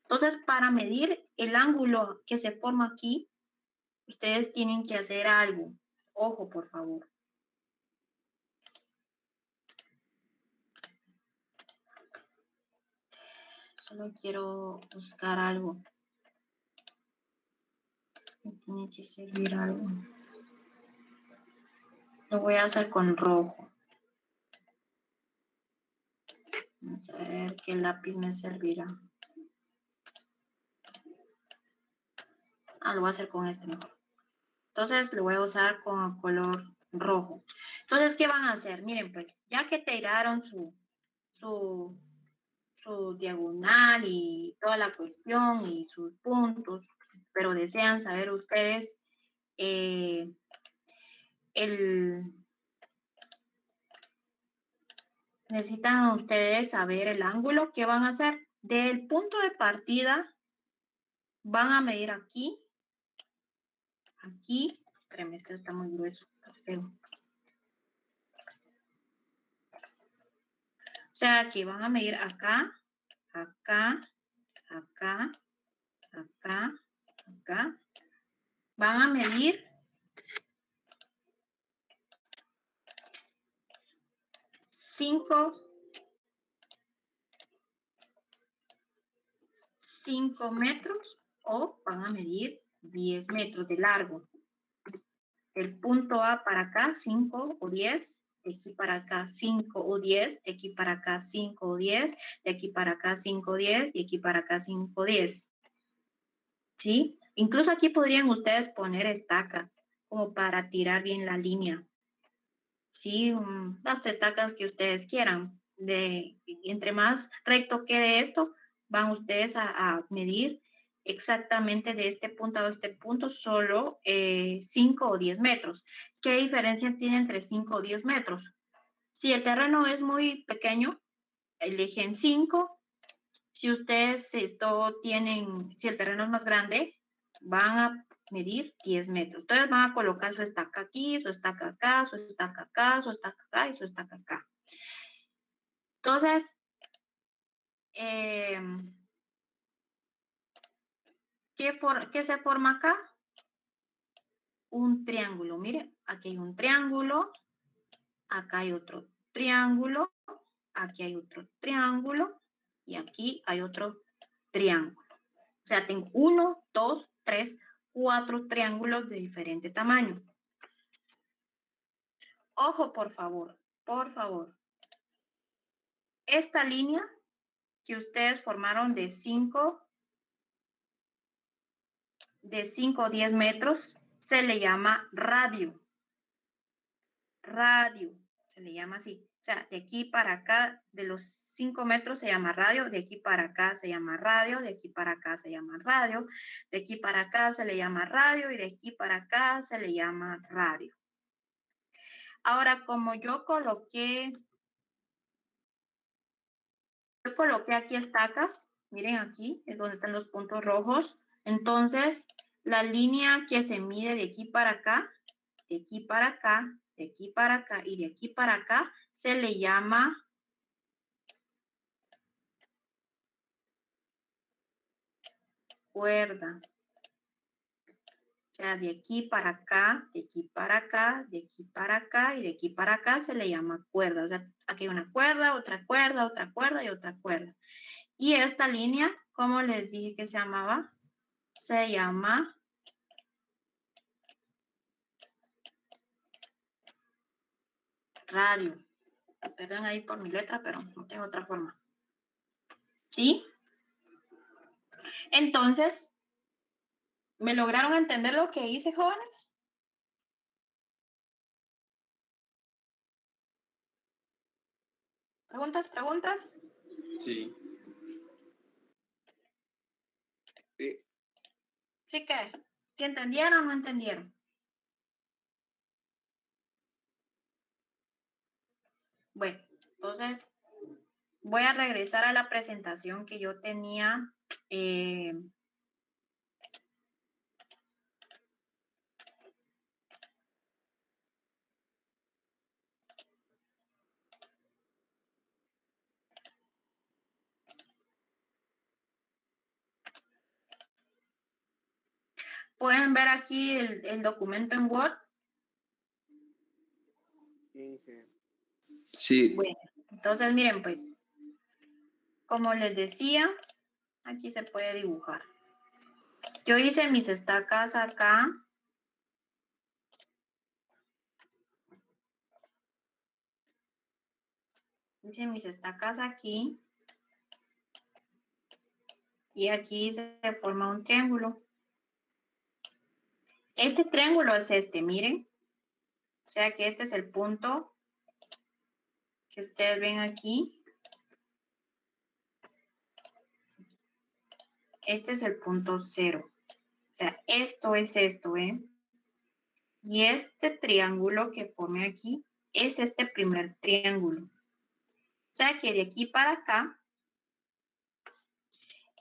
Entonces, para medir el ángulo que se forma aquí, ustedes tienen que hacer algo. Ojo, por favor. Solo quiero buscar algo. Me tiene que servir algo. Lo voy a hacer con rojo. Vamos a ver qué lápiz me servirá. Lo voy a hacer con este mejor. Entonces lo voy a usar con color rojo. Entonces, ¿qué van a hacer? Miren, pues, ya que tiraron su diagonal y toda la cuestión y sus puntos, pero desean saber ustedes necesitan ustedes saber el ángulo. ¿Qué van a hacer? Del punto de partida van a medir aquí, espérenme, esto está muy grueso, está feo. O sea, aquí van a medir acá, acá, acá, acá, acá. Van a medir 5 metros o van a medir 10 metros de largo. El punto A para acá, 5 o 10. De aquí para acá 5 o 10, de aquí para acá 5 o 10, de aquí para acá 5 o 10, y aquí para acá 5 o 10. ¿Sí? Incluso aquí podrían ustedes poner estacas como para tirar bien la línea. ¿Sí? Las estacas que ustedes quieran. Entre más recto quede esto, van ustedes a medir exactamente de este punto a este punto solo 5 o 10 metros. ¿Qué diferencia tiene entre 5 o 10 metros? Si el terreno es muy pequeño, eligen 5. Si ustedes si el terreno es más grande, van a medir 10 metros. Entonces van a colocar su estaca aquí, su estaca acá, su estaca acá, su estaca acá y su estaca acá. Entonces, ¿qué se forma acá? Un triángulo. Mire, aquí hay un triángulo, acá hay otro triángulo, aquí hay otro triángulo y aquí hay otro triángulo. O sea, tengo 1, 2, 3, 4 triángulos de diferente tamaño. Ojo, por favor, por favor. Esta línea que ustedes formaron de 5 o 10 metros se le llama radio. Radio, se le llama así. O sea, de aquí para acá, de los 5 metros se llama radio, de aquí para acá se llama radio, de aquí para acá se llama radio, de aquí para acá se le llama radio y de aquí para acá se le llama radio. Ahora, como yo coloqué aquí estacas, miren aquí, es donde están los puntos rojos. Entonces, la línea que se mide de aquí para acá, de aquí para acá, de aquí para acá y de aquí para acá, se le llama cuerda. O sea, de aquí para acá, de aquí para acá, de aquí para acá y de aquí para acá se le llama cuerda. O sea, aquí hay una cuerda, otra cuerda, otra cuerda y otra cuerda. Y esta línea, ¿cómo les dije que se llamaba? se llama radio. Perdón ahí por mi letra, pero no tengo otra forma. ¿Sí? Entonces, ¿me lograron entender lo que hice, jóvenes? ¿Preguntas, preguntas? Sí. Sí. ¿Sí que? ¿Sí entendieron o no entendieron? Bueno, entonces voy a regresar a la presentación que yo tenía. Pueden ver aquí el documento en Word. Sí. Bueno, entonces miren pues, como les decía, aquí se puede dibujar. Yo hice mis estacas acá. Hice mis estacas aquí. Y aquí se forma un triángulo. Este triángulo es este, miren. O sea que este es el punto que ustedes ven aquí. Este es el punto 0. O sea, esto es esto, ¿eh? Y este triángulo que forme aquí es este primer triángulo. O sea que de aquí para acá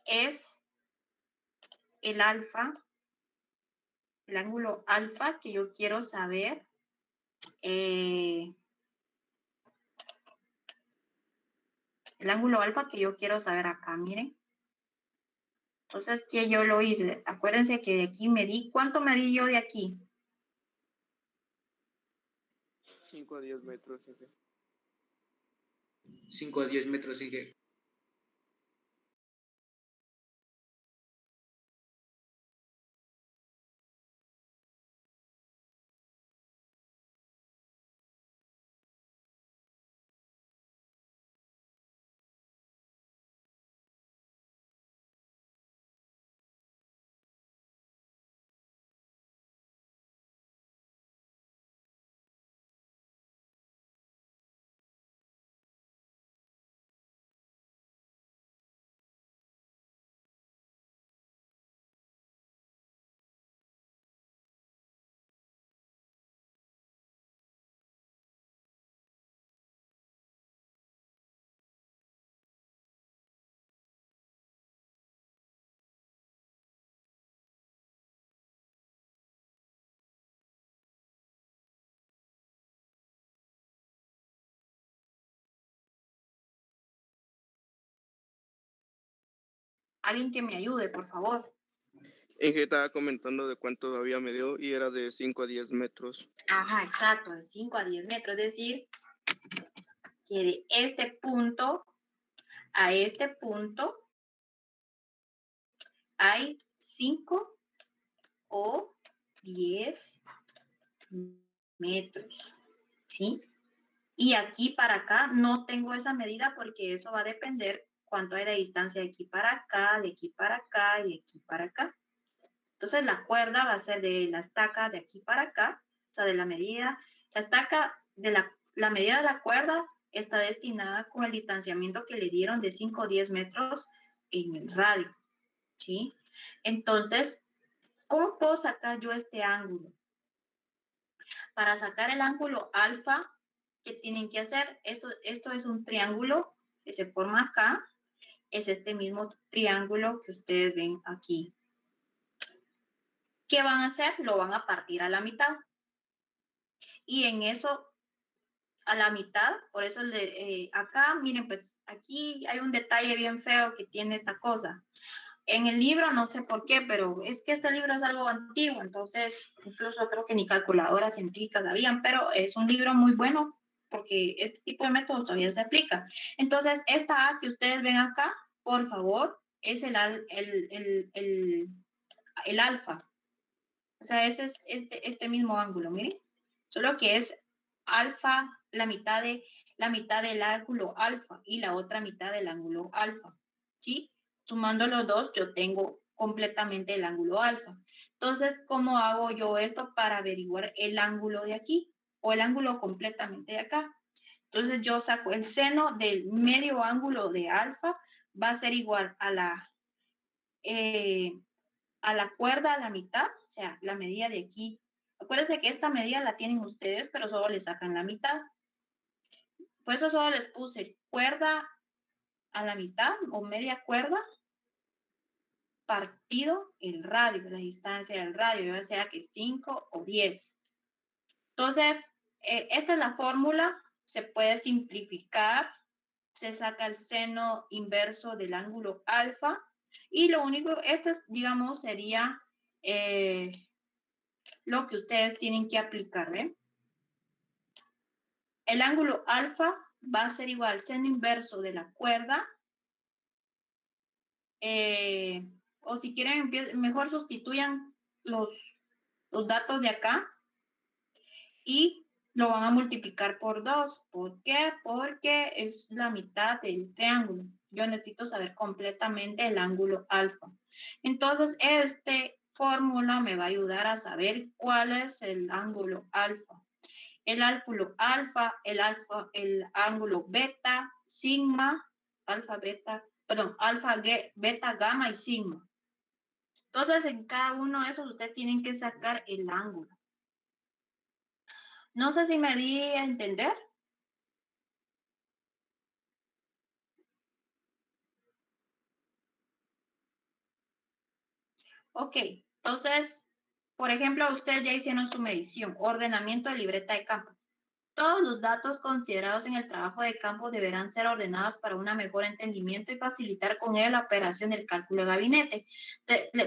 es el alfa, el ángulo alfa que yo quiero saber. El ángulo alfa que yo quiero saber acá, miren. Entonces, ¿qué yo lo hice? Acuérdense que de aquí medí, ¿cuánto medí yo de aquí? 5 a 10 metros. 5 a 10 metros, Inge. Alguien que me ayude, por favor. Inge estaba comentando de cuánto había medido y era de 5 a 10 metros. Ajá, exacto, de 5 a 10 metros. Es decir, que de este punto a este punto hay 5 o 10 metros, ¿sí? Y aquí para acá no tengo esa medida porque eso va a depender cuánto hay de distancia de aquí para acá, de aquí para acá y de aquí para acá. Entonces la cuerda va a ser de la estaca de aquí para acá, o sea, de la medida, la estaca de la medida de la cuerda está destinada con el distanciamiento que le dieron de 5 o 10 metros en el radio, ¿sí? Entonces, ¿cómo puedo sacar yo este ángulo? Para sacar el ángulo alfa, ¿qué tienen que hacer? Esto es un triángulo que se forma acá, es este mismo triángulo que ustedes ven aquí. ¿Qué van a hacer? Lo van a partir a la mitad. Y en eso, a la mitad, por eso acá, miren, pues aquí hay un detalle bien feo que tiene esta cosa. En el libro, no sé por qué, pero es que este libro es algo antiguo, entonces incluso creo que ni calculadoras científicas habían, pero es un libro muy bueno porque este tipo de métodos todavía se aplica. Entonces, esta A que ustedes ven acá, por favor, es el alfa. O sea, ese es este mismo ángulo, miren. Solo que es alfa, la mitad del ángulo alfa y la otra mitad del ángulo alfa, ¿sí? Sumando los dos, yo tengo completamente el ángulo alfa. Entonces, ¿cómo hago yo esto para averiguar el ángulo de aquí o el ángulo completamente de acá? Entonces, yo saco el seno del medio ángulo de alfa, va a ser igual a la cuerda a la mitad, o sea, la medida de aquí. Acuérdense que esta medida la tienen ustedes, pero solo le sacan la mitad. Por eso solo les puse cuerda a la mitad o media cuerda partido el radio, la distancia del radio, ya sea que 5 o 10. Entonces, esta es la fórmula, se puede simplificar, se saca el seno inverso del ángulo alfa y lo único, esto es, digamos, sería lo que ustedes tienen que aplicar, ¿ven? El ángulo alfa va a ser igual al seno inverso de la cuerda, o si quieren, mejor sustituyan los datos de acá y lo van a multiplicar por 2. ¿Por qué? Porque es la mitad del triángulo. Yo necesito saber completamente el ángulo alfa. Entonces, fórmula me va a ayudar a saber cuál es el ángulo alfa. El ángulo alfa, el ángulo beta, sigma, alfa, beta, gamma y sigma. Entonces, en cada uno de esos ustedes tienen que sacar el ángulo. No sé si me di a entender. Ok, entonces, por ejemplo, ustedes ya hicieron su medición, ordenamiento de libreta de campo. Todos los datos considerados en el trabajo de campo deberán ser ordenados para un mejor entendimiento y facilitar con ello la operación del cálculo de gabinete.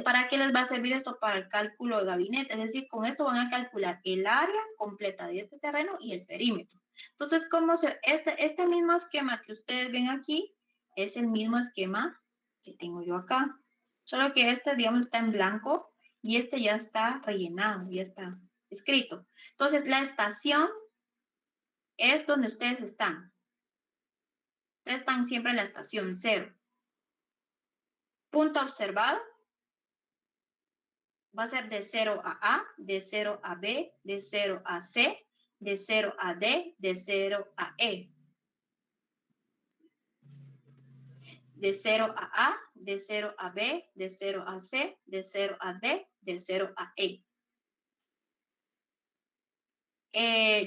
¿Para qué les va a servir esto? Para el cálculo de gabinete. Es decir, con esto van a calcular el área completa de este terreno y el perímetro. Entonces, este mismo esquema que ustedes ven aquí es el mismo esquema que tengo yo acá. Solo que digamos, está en blanco y este ya está rellenado, ya está escrito. Entonces, la estación es donde ustedes están. Ustedes están siempre en la estación 0. Punto observado va a ser de 0 a, de 0 a B, de 0 a C, de 0 a D, de 0 a E. De 0 a, de 0 a B, de 0 a C, de 0 a D, de 0 a E.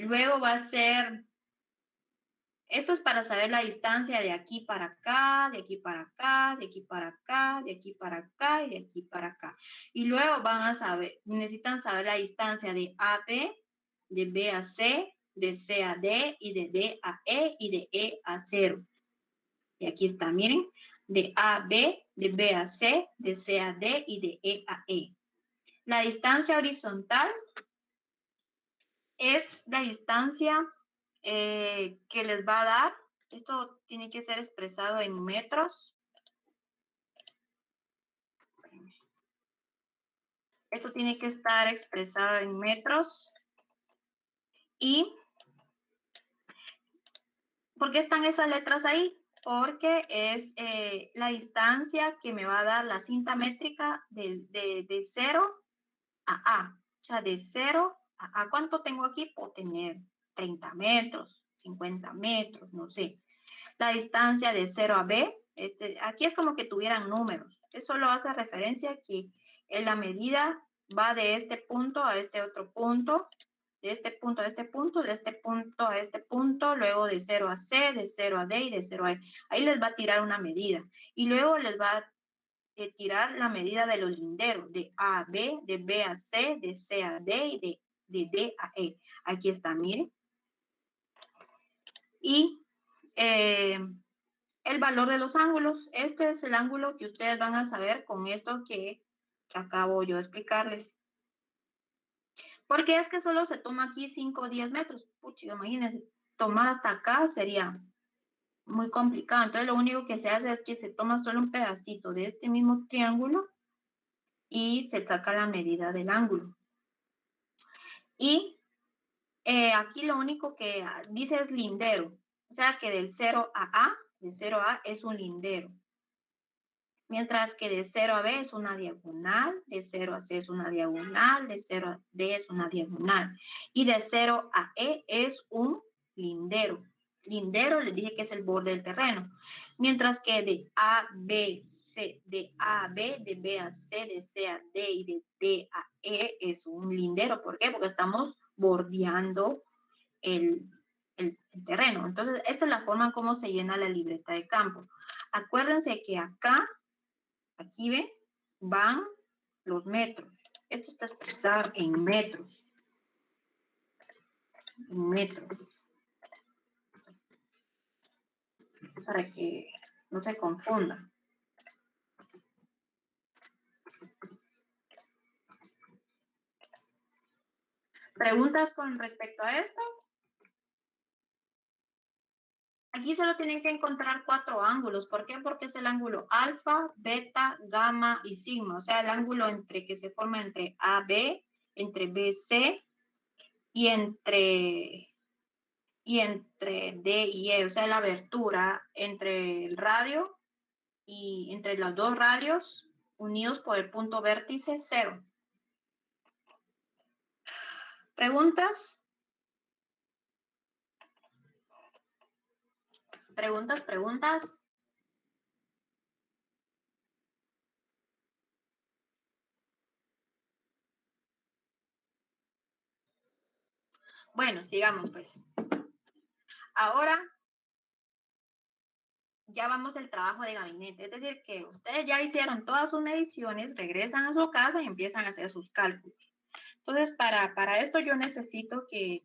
Luego va a ser, esto es para saber la distancia de aquí para acá, de aquí para acá, de aquí para acá, de aquí para acá y de aquí para acá. Y luego necesitan saber la distancia de A a B, de B a C, de C a D y de D a E y de E a 0. Y aquí está, miren, de A a B, de B a C, de C a D y de E a E. La distancia horizontal es la distancia que les va a dar. Esto tiene que ser expresado en metros. Esto tiene que estar expresado en metros. ¿Y por qué están esas letras ahí? Porque es la distancia que me va a dar la cinta métrica de 0 a A. O sea, de 0 a A. ¿Cuánto tengo aquí? Puedo tener 30 metros, 50 metros, no sé. La distancia de 0 a B, aquí es como que tuvieran números. Eso lo hace referencia que en la medida va de este punto a este otro punto, de este punto a este punto, de este punto a este punto, luego de 0 a C, de 0 a D y de 0 a E. Ahí les va a tirar una medida. Y luego les va a tirar la medida de los linderos, de A a B, de B a C, de C a D y de D a E. Aquí está, miren. Y el valor de los ángulos. Este es el ángulo que ustedes van a saber con esto que acabo yo de explicarles. Porque es que solo se toma aquí 5 o 10 metros. Pucha, imagínense, tomar hasta acá sería muy complicado. Entonces lo único que se hace es que se toma solo un pedacito de este mismo triángulo y se saca la medida del ángulo. Y aquí lo único que dice es lindero, o sea que del 0 a A, de 0 a A es un lindero. Mientras que de 0 a B es una diagonal, de 0 a C es una diagonal, de 0 a D es una diagonal. Y de 0 a E es un lindero. Lindero les dije que es el borde del terreno. Mientras que de A, B, C, de A a B, de B a C, de C a D y de D a E es un lindero. ¿Por qué? Porque estamos bordeando el terreno. Entonces, esta es la forma en cómo se llena la libreta de campo. Acuérdense que acá, aquí ven, van los metros. Esto está expresado en metros. En metros. Para que no se confunda. ¿Preguntas con respecto a esto? Aquí solo tienen que encontrar 4 ángulos. ¿Por qué? Porque es el ángulo alfa, beta, gamma y sigma. O sea, el ángulo que se forma entre AB, entre BC y entre D y E. O sea, la abertura entre el radio y entre los dos radios unidos por el punto vértice 0. ¿Preguntas? ¿Preguntas? Bueno, sigamos pues. Ahora ya vamos al trabajo de gabinete. Es decir, que ustedes ya hicieron todas sus mediciones, regresan a su casa y empiezan a hacer sus cálculos. Entonces, para esto yo necesito que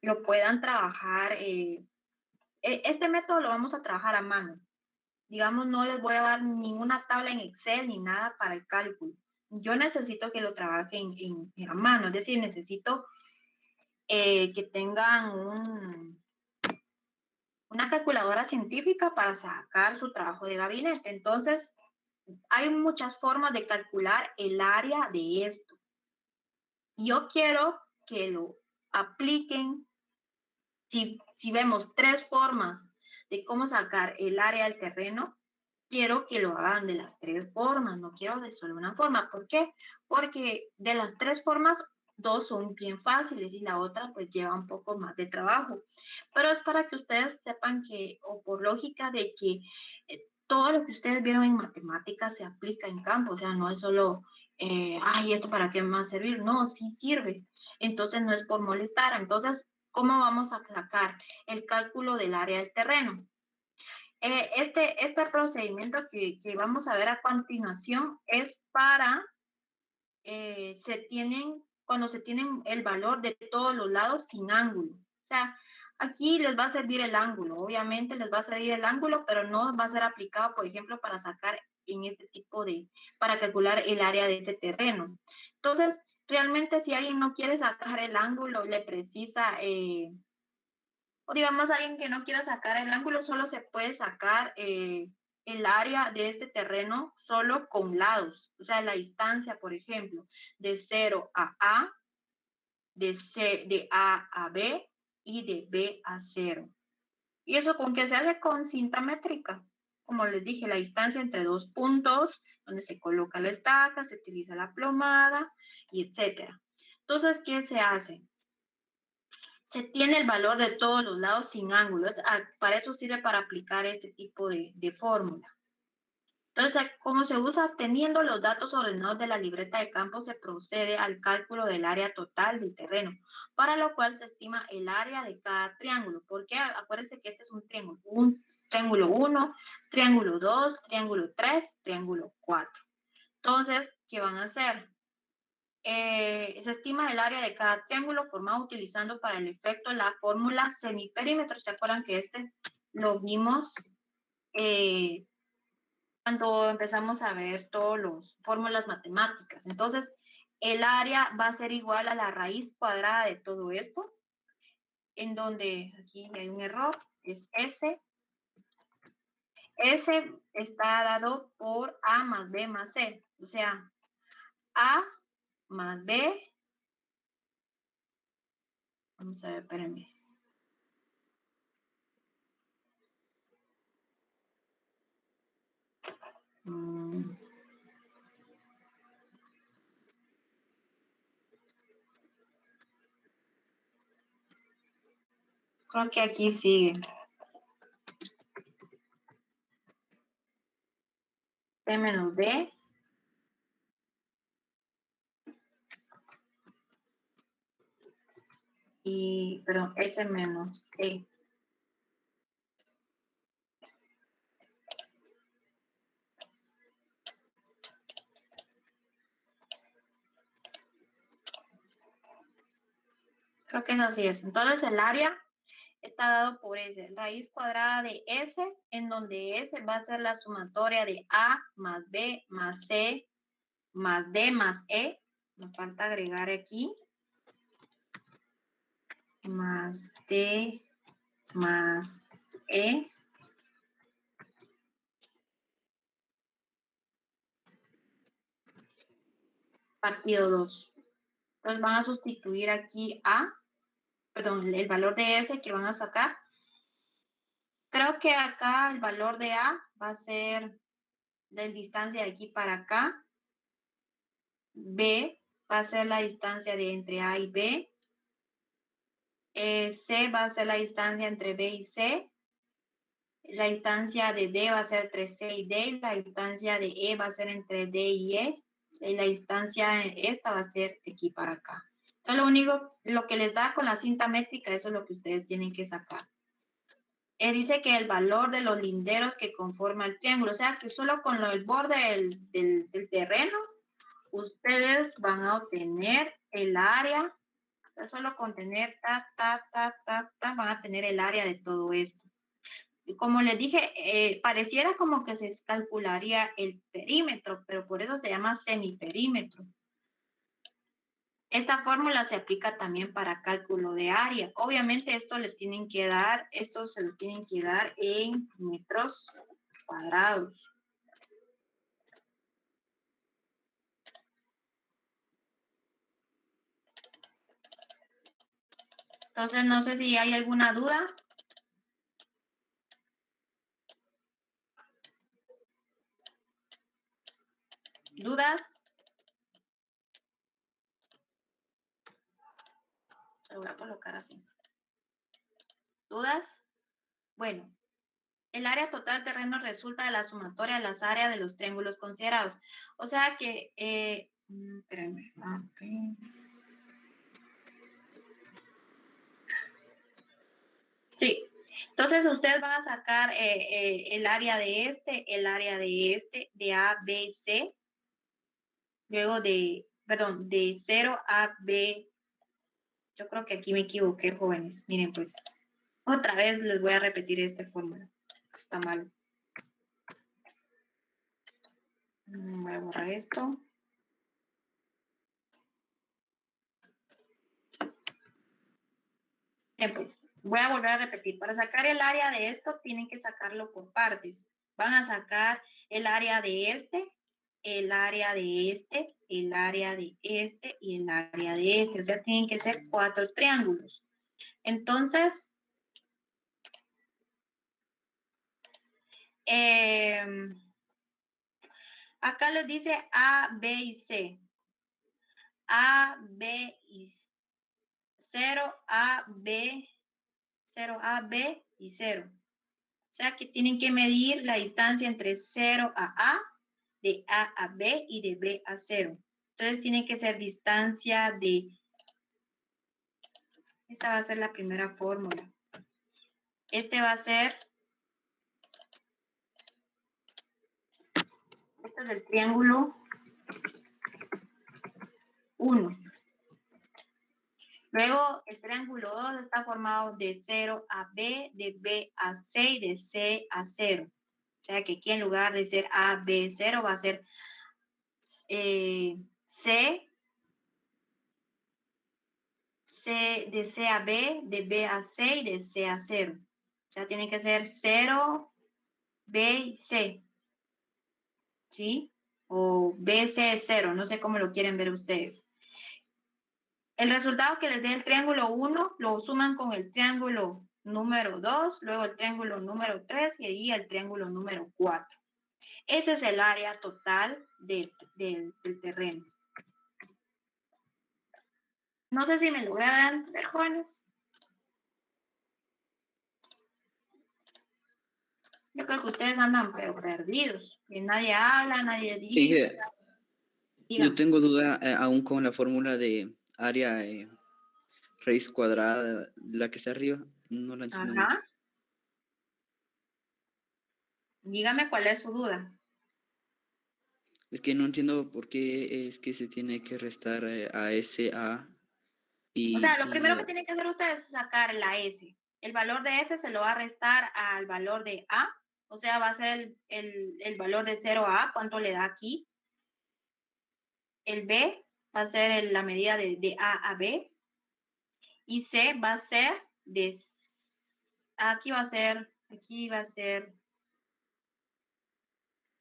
lo puedan trabajar. Este método lo vamos a trabajar a mano. Digamos, no les voy a dar ninguna tabla en Excel ni nada para el cálculo. Yo necesito que lo trabajen a mano, es decir, necesito que tengan una calculadora científica para sacar su trabajo de gabinete. Entonces, hay muchas formas de calcular el área de esto. Yo quiero que lo apliquen. Si vemos 3 formas de cómo sacar el área del terreno, quiero que lo hagan de las 3 formas, no quiero de solo una forma. ¿Por qué? Porque de las 3 formas, 2 son bien fáciles y la otra pues lleva un poco más de trabajo. Pero es para que ustedes sepan que, o por lógica de que todo lo que ustedes vieron en matemáticas se aplica en campo, o sea, no es solo, ay, ¿esto para qué me va a servir? No, sí sirve. Entonces no es por molestar. Entonces, ¿cómo vamos a sacar el cálculo del área del terreno? Este procedimiento que vamos a ver a continuación es para, cuando se tienen el valor de todos los lados sin ángulo. O sea, aquí les va a servir el ángulo, obviamente les va a servir el ángulo, pero no va a ser aplicado, por ejemplo, para sacar en este tipo para calcular el área de este terreno. Entonces, realmente si alguien no quiere sacar el ángulo, le precisa... o digamos, alguien que no quiera sacar el ángulo, solo se puede sacar el área de este terreno solo con lados. O sea, la distancia, por ejemplo, de 0 a A, de A a B y de B a 0. ¿Y eso con qué se hace? Con cinta métrica. Como les dije, la distancia entre 2 puntos, donde se coloca la estaca, se utiliza la plomada, y etcétera. Entonces, ¿qué se hace? Se tiene el valor de todos los lados sin ángulos. Para eso sirve para aplicar este tipo de fórmula. Entonces, ¿cómo se usa? Teniendo los datos ordenados de la libreta de campo, se procede al cálculo del área total del terreno, para lo cual se estima el área de cada triángulo. Porque acuérdense que este es un triángulo 1, triángulo 2, triángulo 3, triángulo 4. Entonces, ¿qué van a hacer? Se estima el área de cada triángulo formado utilizando para el efecto la fórmula semiperímetro. ¿Se acuerdan que lo vimos cuando empezamos a ver todas las fórmulas matemáticas? Entonces, el área va a ser igual a la raíz cuadrada de todo esto, en donde aquí hay un error, es S. S está dado por A más B más C. O sea, A más B. Vamos a ver, espérenme. Creo que aquí sigue. C menos D. Y, perdón, S menos E. Creo que así es. Entonces el área está dado por S. Raíz cuadrada de S, en donde S va a ser la sumatoria de A más B más C más D más E. Me falta agregar aquí. Más D más E. Partido 2. Entonces van a sustituir aquí A, perdón, el valor de S que van a sacar. Creo que acá el valor de A va a ser la distancia de aquí para acá. B va a ser la distancia de entre A y B. C va a ser la distancia entre B y C. La distancia de D va a ser entre C y D. La distancia de E va a ser entre D y E. Y la distancia esta va a ser de aquí para acá. Entonces lo que les da con la cinta métrica, eso es lo que ustedes tienen que sacar. Dice que el valor de los linderos que conforma el triángulo, o sea que solo con el borde del terreno, ustedes van a obtener el área, solo con tener van a tener el área de todo esto. Y como les dije, pareciera como que se calcularía el perímetro, pero por eso se llama semiperímetro. Esta fórmula se aplica también para cálculo de área. Obviamente esto se lo tienen que dar en metros cuadrados. Entonces, no sé si hay alguna duda. ¿Dudas? Lo voy a colocar así. ¿Dudas? Bueno, el área total del terreno resulta de la sumatoria de las áreas de los triángulos considerados. O sea que, espérenme. Okay. Sí. Entonces, ustedes van a sacar el área de de A, B y C. Luego de 0 a B. Yo creo que aquí me equivoqué, jóvenes. Miren, pues, otra vez les voy a repetir esta fórmula. Está mal. Voy a borrar esto. Bien, pues, voy a volver a repetir. Para sacar el área de esto, tienen que sacarlo por partes. Van a sacar el área de este, el área de este, el área de este y el área de este. O sea, tienen que ser 4 triángulos. Entonces, acá les dice A, B y C. A, B y 0, A, B, 0, A, B y 0. O sea que tienen que medir la distancia entre 0 a de A B y de B a 0. Entonces tiene que ser distancia de... Esa va a ser la primera fórmula. Este va a ser... Este es el triángulo 1. Luego el triángulo 2 está formado de 0 a B, de B a C y de C a 0. O sea que aquí en lugar de ser A, B, 0 va a ser C, de C a B, de B a C y de C a 0. O sea, tiene que ser 0, B y C. ¿Sí? o BC0, no sé cómo lo quieren ver ustedes. El resultado que les dé el triángulo 1 lo suman con el triángulo número 2, luego el triángulo número 3 y ahí el triángulo número 4. Ese es el área total del terreno. No sé si me logran ver, jóvenes. Yo creo que ustedes andan pero perdidos. Que nadie habla, nadie dice. Yo tengo duda aún con la fórmula de área raíz cuadrada, la que está arriba. No la entiendo mucho. Ajá. Dígame cuál es su duda. Es que no entiendo por qué es que se tiene que restar a S, A y... O sea, lo primero que tienen que hacer ustedes es sacar la S. El valor de S se lo va a restar al valor de A. O sea, va a ser el valor de 0 a A. ¿Cuánto le da aquí? El B va a ser la medida de A a B. Y C va a ser de... Aquí va a ser...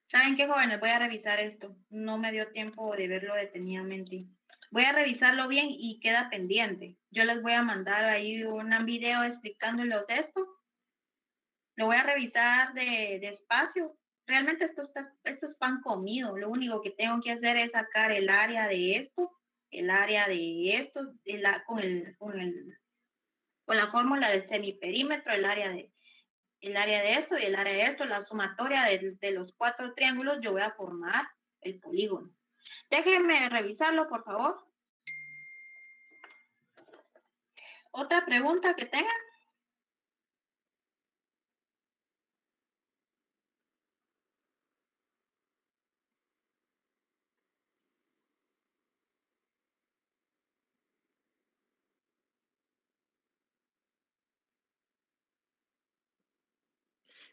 ¿Saben qué, jóvenes? Voy a revisar esto. No me dio tiempo de verlo detenidamente. Voy a revisarlo bien y queda pendiente. Yo les voy a mandar ahí un video explicándoles esto. Lo voy a revisar despacio. Realmente esto es pan comido. Lo único que tengo que hacer es sacar el área de esto, el área de esto, con la fórmula del semiperímetro, el área de esto y el área de esto, la sumatoria de los 4 triángulos, yo voy a formar el polígono. Déjenme revisarlo, por favor. ¿Otra pregunta que tengan?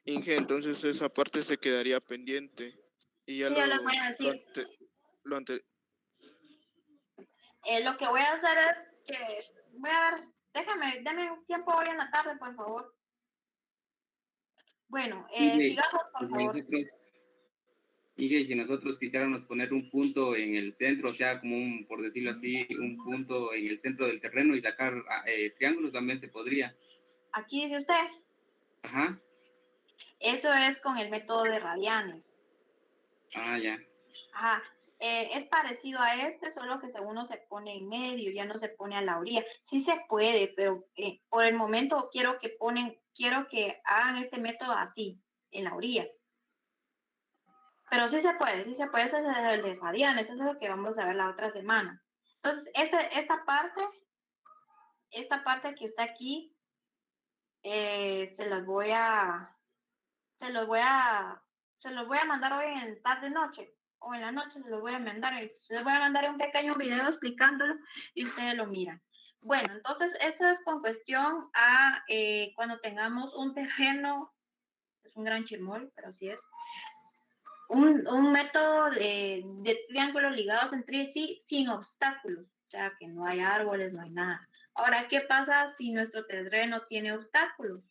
Inge, entonces esa parte se quedaría pendiente. Y ya Sí, yo les voy a decir. Lo que voy a hacer es que voy a ver, déme un tiempo hoy en la tarde, por favor. Bueno, sigamos, por favor. Y si nosotros quisiéramos poner un punto en el centro, o sea, como por decirlo así, un punto en el centro del terreno y sacar triángulos, también se podría. Aquí dice usted. Ajá. Eso es con el método de radianes. Ah, ya. Ajá. Es parecido a este, solo que uno se pone en medio, ya no se pone a la orilla. Sí se puede, pero por el momento quiero que hagan este método así, en la orilla. Pero sí se puede, ese es el de radianes, ese es el que vamos a ver la otra semana. Entonces, esta parte que está aquí, se los voy a mandar hoy en tarde noche o en la noche se los voy a mandar. Les voy a mandar un pequeño video explicándolo y ustedes lo miran. Bueno, entonces esto es con cuestión a cuando tengamos un terreno, es un gran chirmol, pero así es. Un método de triángulos ligados entre sí sin obstáculos, o sea que no hay árboles, no hay nada. Ahora, ¿qué pasa si nuestro terreno tiene obstáculos?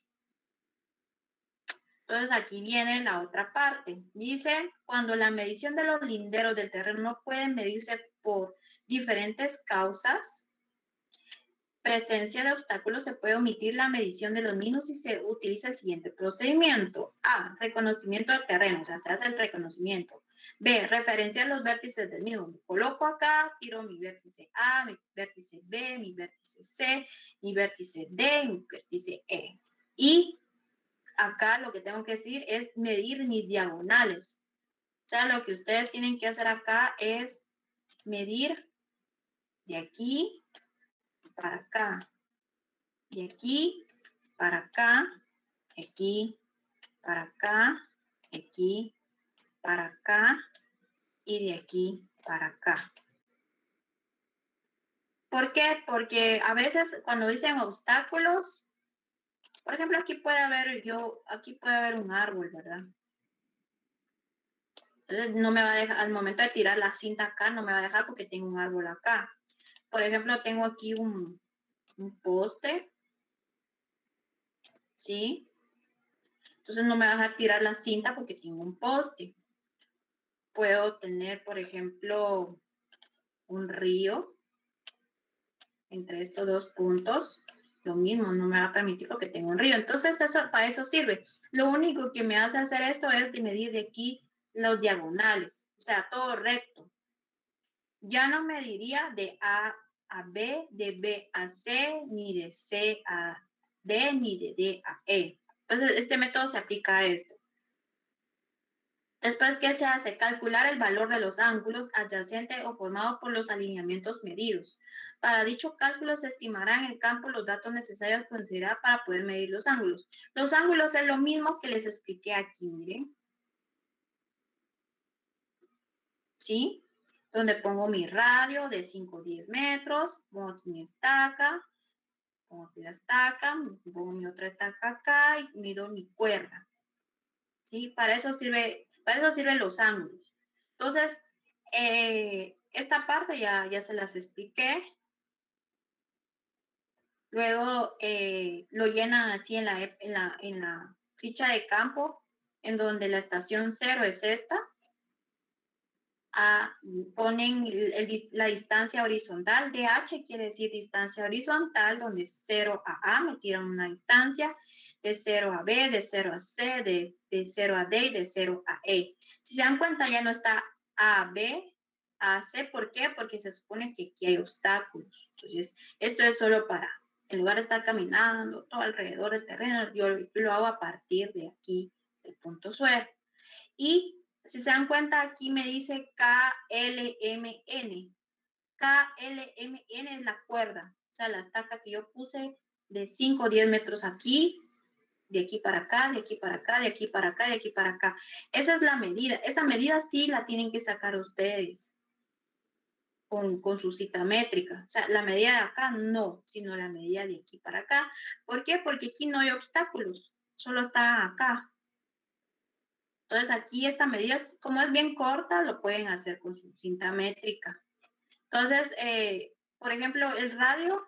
Entonces aquí viene la otra parte. Dice, cuando la medición de los linderos del terreno no puede medirse por diferentes causas, presencia de obstáculos, se puede omitir la medición de los mismos y se utiliza el siguiente procedimiento. A, reconocimiento del terreno, o sea, se hace el reconocimiento. B, referenciar los vértices del mismo. Me coloco acá, tiro mi vértice A, mi vértice B, mi vértice C, mi vértice D, mi vértice E. Y acá lo que tengo que decir es medir mis diagonales. O sea, lo que ustedes tienen que hacer acá es medir de aquí para acá, de aquí para acá, de aquí para acá, de aquí para acá y de aquí para acá. ¿Por qué? Porque a veces cuando dicen obstáculos, por ejemplo, aquí puede haber un árbol, ¿verdad? Entonces no me va a dejar, al momento de tirar la cinta acá, no me va a dejar porque tengo un árbol acá. Por ejemplo, tengo aquí un poste, ¿sí? Entonces no me va a dejar tirar la cinta porque tengo un poste. puedo tener, por ejemplo, un río entre estos dos puntos. Lo mismo, no me va a permitir porque tengo un río. Entonces, eso, para eso sirve. Lo único que me hace hacer esto es de medir de aquí los diagonales, o sea, todo recto. Ya no mediría de A a B, de B a C, ni de C a D, ni de D a E. Entonces, este método se aplica a esto. Después, ¿qué se hace? Calcular el valor de los ángulos adyacentes o formados por los alineamientos medidos. Para dicho cálculo se estimará en el campo los datos necesarios a considerar para poder medir los ángulos. Los ángulos es lo mismo que les expliqué aquí, miren. ¿Sí? Donde pongo mi radio de 5 o 10 metros, pongo aquí mi estaca, pongo aquí la estaca, pongo mi otra estaca acá y mido mi cuerda. ¿Sí? Para eso sirven los ángulos. Entonces, esta parte ya se las expliqué. Luego lo llenan así en la ficha de campo, en donde la estación 0 es esta. Ponen la distancia horizontal. DH quiere decir distancia horizontal, donde 0 a A me tiran una distancia, de 0 a B, de 0 a C, de 0 a D y de 0 a E. Si se dan cuenta, ya no está A, B, A, C. ¿Por qué? Porque se supone que aquí hay obstáculos. Entonces, esto es solo para, en lugar de estar caminando todo alrededor del terreno, yo lo hago a partir de aquí, del punto suero. Y si se dan cuenta, aquí me dice KLMN. KLMN es la cuerda, o sea, la estaca que yo puse de 5 o 10 metros aquí, de aquí para acá, de aquí para acá, de aquí para acá, de aquí para acá. Esa es la medida. Esa medida sí la tienen que sacar ustedes con su cita métrica. O sea, la medida de acá no, sino la medida de aquí para acá. ¿Por qué? Porque aquí no hay obstáculos, solo está acá. Entonces aquí esta medida, como es bien corta, lo pueden hacer con su cinta métrica. Entonces, por ejemplo, el radio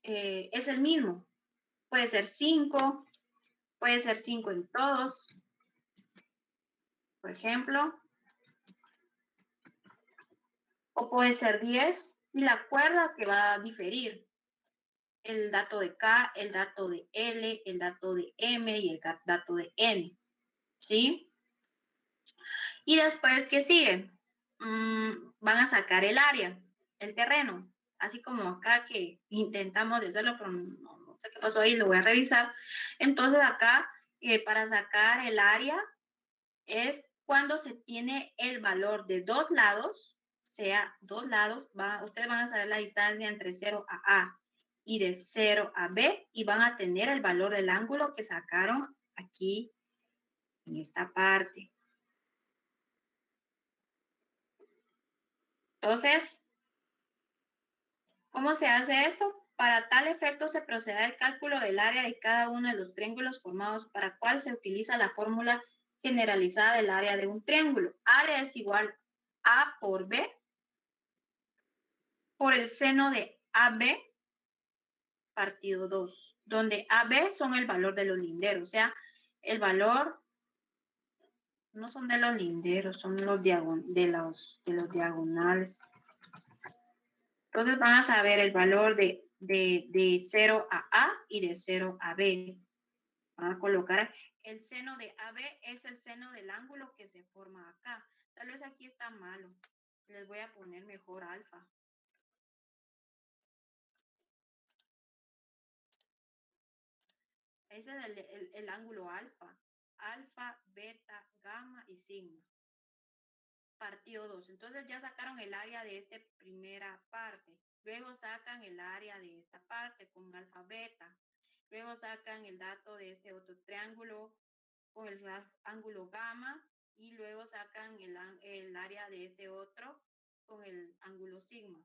es el mismo. Puede ser 5, puede ser 5 en todos, por ejemplo, o puede ser 10, y la cuerda que va a diferir. El dato de K, el dato de L, el dato de M y el dato de N, ¿sí? Y después, ¿qué sigue? Van a sacar el área, el terreno, así como acá que intentamos de hacerlo, pero no sé qué pasó ahí, lo voy a revisar. Entonces acá, para sacar el área, es cuando se tiene el valor de dos lados, sea dos lados, ustedes van a saber la distancia entre 0 a A y de 0 a B, y van a tener el valor del ángulo que sacaron aquí en esta parte. Entonces, ¿cómo se hace esto? Para tal efecto se procederá al cálculo del área de cada uno de los triángulos formados, para cual se utiliza la fórmula generalizada del área de un triángulo. Área es igual a por B por el seno de AB partido 2, donde AB son el valor de los linderos, o sea, el valor no son de los linderos, son de los diagonales. Entonces van a saber el valor de 0 a A y de 0 a B. Van a colocar el seno de AB, es el seno del ángulo que se forma acá. Tal vez aquí está malo. Les voy a poner mejor alfa. Ese es el ángulo alfa. Alfa, beta, gamma y sigma. Partido 2. Entonces ya sacaron el área de esta primera parte. Luego sacan el área de esta parte con alfa, beta. Luego sacan el dato de este otro triángulo con el ángulo gamma. Y luego sacan el área de este otro con el ángulo sigma.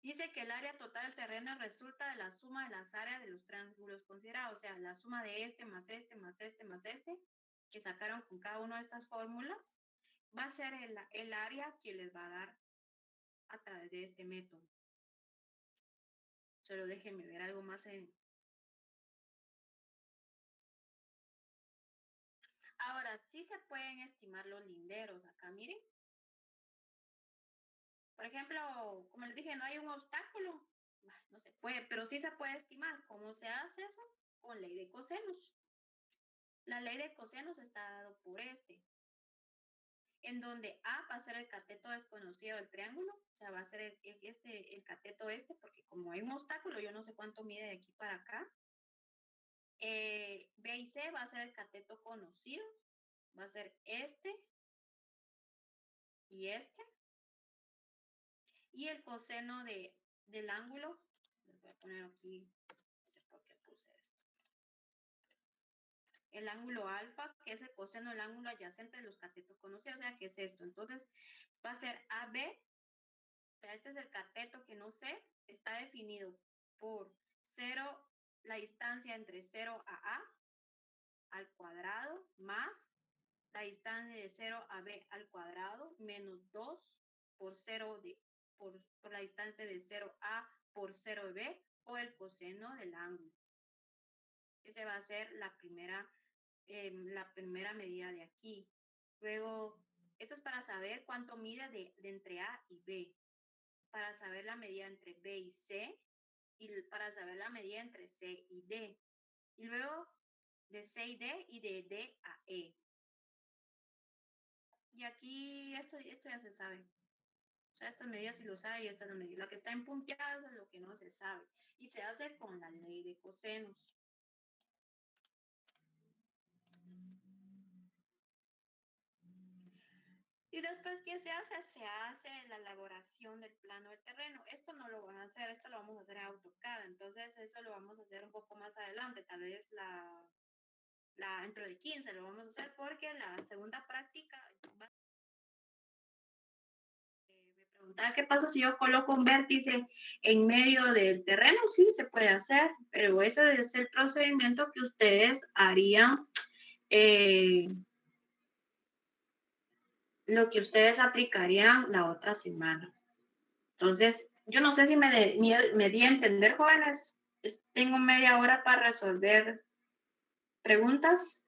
Dice que el área total del terreno resulta de la suma de las áreas de los triángulos considerados, o sea, la suma de este más este más este más este, que sacaron con cada una de estas fórmulas, va a ser el área que les va a dar a través de este método. Solo déjenme ver algo más Ahora, Ahora, sí se pueden estimar los linderos acá, miren. Por ejemplo, como les dije, no hay un obstáculo, no se puede, pero sí se puede estimar. ¿Cómo se hace eso? Con ley de cosenos. La ley de cosenos está dado por en donde A va a ser el cateto desconocido del triángulo, o sea, va a ser el cateto porque como hay un obstáculo, yo no sé cuánto mide de aquí para acá. B y C va a ser el cateto conocido, va a ser y y el coseno del ángulo, les voy a poner aquí, no sé por qué puse esto. El ángulo alfa, que es el coseno del ángulo adyacente de los catetos conocidos, o sea, que es esto. Entonces, va a ser AB, o sea, este es el cateto que no sé, está definido por 0, la distancia entre 0 a A al cuadrado, más la distancia de 0 a B al cuadrado, menos 2 por 0 por la distancia de 0A por 0B, o el coseno del ángulo. Esa va a ser la primera medida de aquí. Luego, esto es para saber cuánto mide de entre A y B, para saber la medida entre B y C, y para saber la medida entre C y D. Y luego, de C y D, y de D a E. Y aquí, esto ya se sabe. O sea, estas medidas sí lo sabe y esta es la medida. La que está en punteadas es lo que no se sabe. Y se hace con la ley de cosenos. Y después, ¿qué se hace? Se hace la elaboración del plano del terreno. Esto no lo van a hacer, esto lo vamos a hacer en AutoCAD. Entonces, eso lo vamos a hacer un poco más adelante. Tal vez dentro de 15 lo vamos a hacer porque la segunda práctica me preguntaba qué pasa si yo coloco un vértice en medio del terreno. Sí, se puede hacer, pero ese es el procedimiento que ustedes harían, lo que ustedes aplicarían la otra semana. Entonces, yo no sé si me di a entender, jóvenes. Tengo media hora para resolver preguntas.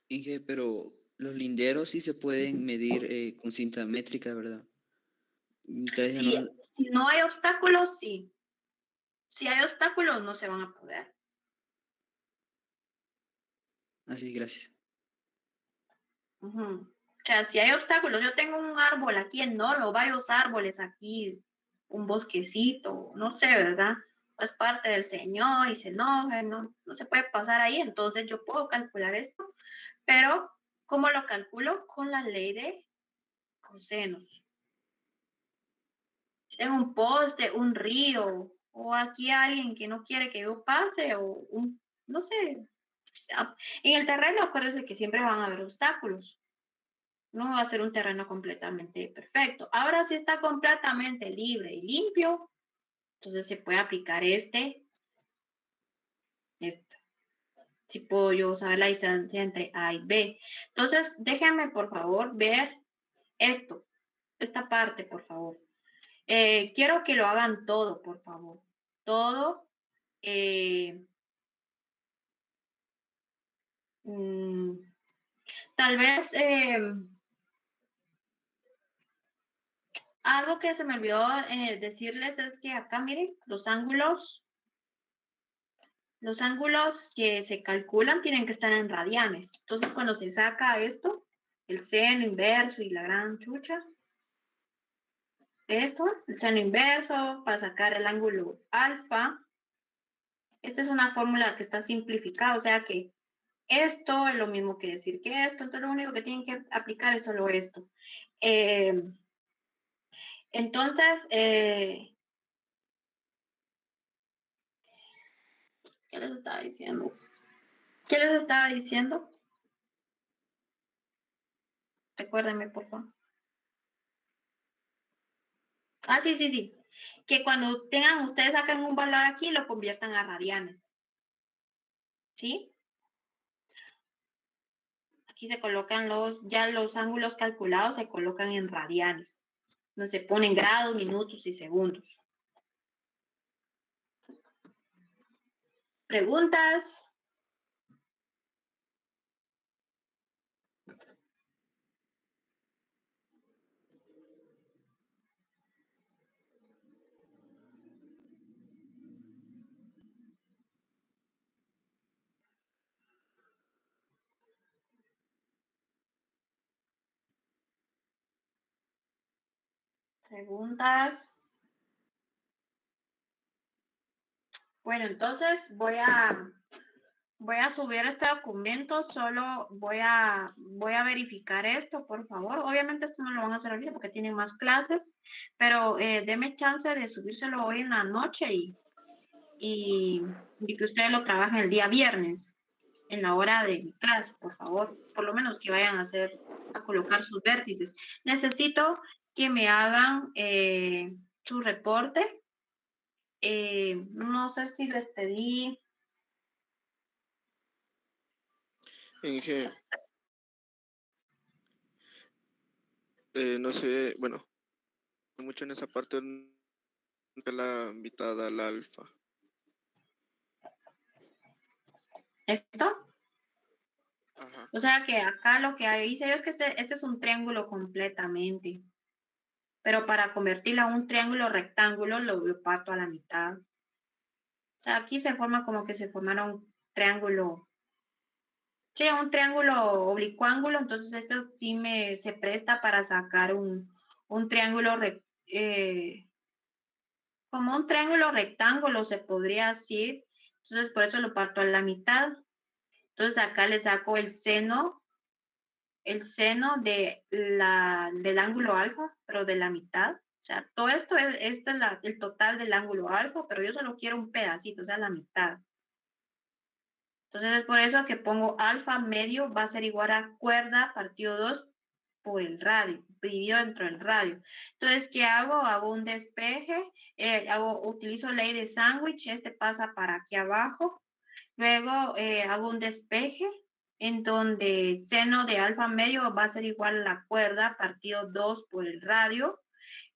Inge, pero los linderos sí se pueden medir con cinta métrica, ¿verdad? Entonces, Sí, no... si no hay obstáculos, sí. Si hay obstáculos, no se van a poder. Así, gracias. O sea, si hay obstáculos, yo tengo un árbol aquí enorme, o varios árboles aquí, un bosquecito, no sé, ¿verdad? Es parte del Señor y se enoja, no se puede pasar ahí, entonces yo puedo calcular esto, pero ¿cómo lo calculo? Con la ley de cosenos. Si tengo un poste, un río, o aquí alguien que no quiere que yo pase, o no sé. En el terreno, acuérdense que siempre van a haber obstáculos. No va a ser un terreno completamente perfecto. Ahora sí está completamente libre y limpio, entonces se puede aplicar este. Si puedo yo saber la distancia entre A y B. Entonces, déjenme por favor ver esta parte, por favor. Quiero que lo hagan todo, por favor. Todo. Tal vez algo que se me olvidó decirles es que acá, miren, los ángulos que se calculan tienen que estar en radianes. Entonces, cuando se saca esto, el seno inverso y la gran chucha, el seno inverso para sacar el ángulo alfa. Esta es una fórmula que está simplificada, o sea que esto es lo mismo que decir que esto, entonces lo único que tienen que aplicar es solo esto. Entonces, ¿qué les estaba diciendo? Recuérdenme, por favor. Ah, sí. Que cuando ustedes sacan un valor aquí, lo conviertan a radianes. ¿Sí? Aquí se colocan los ángulos calculados se colocan en radianes. donde se ponen grados, minutos y segundos. ¿Preguntas? ¿Preguntas? Bueno, entonces voy a subir este documento, solo voy a verificar esto, por favor. Obviamente esto no lo van a hacer ahorita porque tienen más clases, pero deme chance de subírselo hoy en la noche y que ustedes lo trabajen el día viernes, en la hora de mi clase, por favor. Por lo menos que vayan a colocar sus vértices. Necesito que me hagan su reporte. No sé si les pedí. Inge, no sé, bueno, mucho en esa parte de la invitada al alfa. ¿Esto? Ajá. O sea que acá lo que hice yo es que este es un triángulo completamente. Pero para convertirlo a un triángulo rectángulo lo parto a la mitad. O sea, aquí se forma como que se formara un triángulo. Sí, un triángulo oblicuángulo. Entonces esto sí se presta para sacar un triángulo como un triángulo rectángulo se podría decir. Entonces por eso lo parto a la mitad. Entonces acá le saco el seno del ángulo alfa, pero de la mitad. O sea, todo esto es el total del ángulo alfa, pero yo solo quiero un pedacito, o sea, la mitad. Entonces es por eso que pongo alfa medio va a ser igual a cuerda partido 2 por el radio, dividido dentro del radio. Entonces, ¿qué hago? Hago un despeje, utilizo ley de sándwich, este pasa para aquí abajo. Luego hago un despeje en donde seno de alfa medio va a ser igual a la cuerda partido 2 por el radio.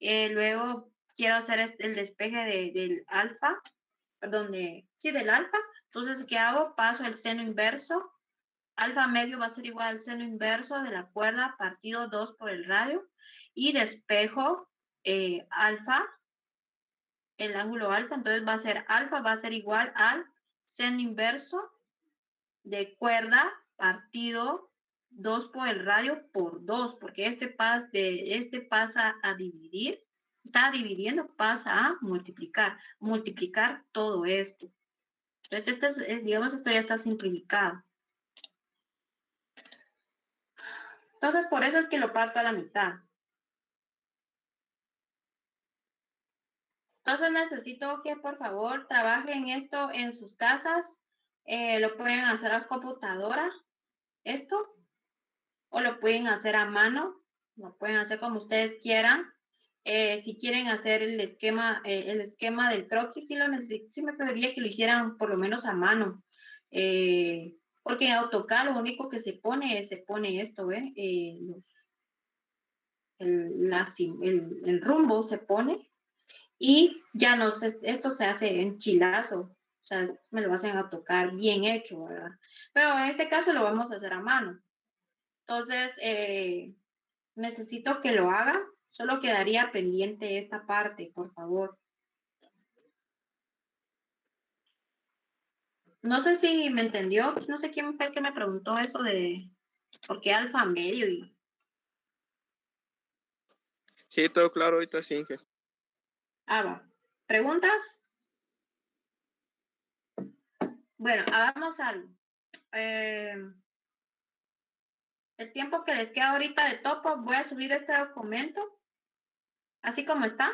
Luego quiero hacer el despeje del alfa, perdón, del alfa. Entonces, ¿qué hago? Paso el seno inverso. Alfa medio va a ser igual al seno inverso de la cuerda partido 2 por el radio. Y despejo alfa, el ángulo alfa. Entonces va a ser alfa, va a ser igual al seno inverso de cuerda partido 2 por el radio por 2, porque este pasa a dividir, está dividiendo, pasa a multiplicar todo esto. Entonces, digamos, esto ya está simplificado. Entonces, por eso es que lo parto a la mitad. Entonces, necesito que, por favor, trabajen esto en sus casas. Lo pueden hacer a computadora, esto, o lo pueden hacer a mano, lo pueden hacer como ustedes quieran. Si quieren hacer el esquema del croquis, sí me pediría que lo hicieran por lo menos a mano. Porque en AutoCAD lo único que se pone esto, ¿ve? El rumbo se pone y ya no sé, esto se hace en chilazo. O sea, me lo hacen a tocar bien hecho, ¿verdad? Pero en este caso lo vamos a hacer a mano. Entonces, necesito que lo haga. Solo quedaría pendiente esta parte, por favor. No sé si me entendió. No sé quién fue el que me preguntó eso de por qué alfa medio. Sí, todo claro ahorita, sí, Inge. Va. ¿Preguntas? Bueno, hagamos algo. El tiempo que les queda ahorita de topo, voy a subir este documento, así como está.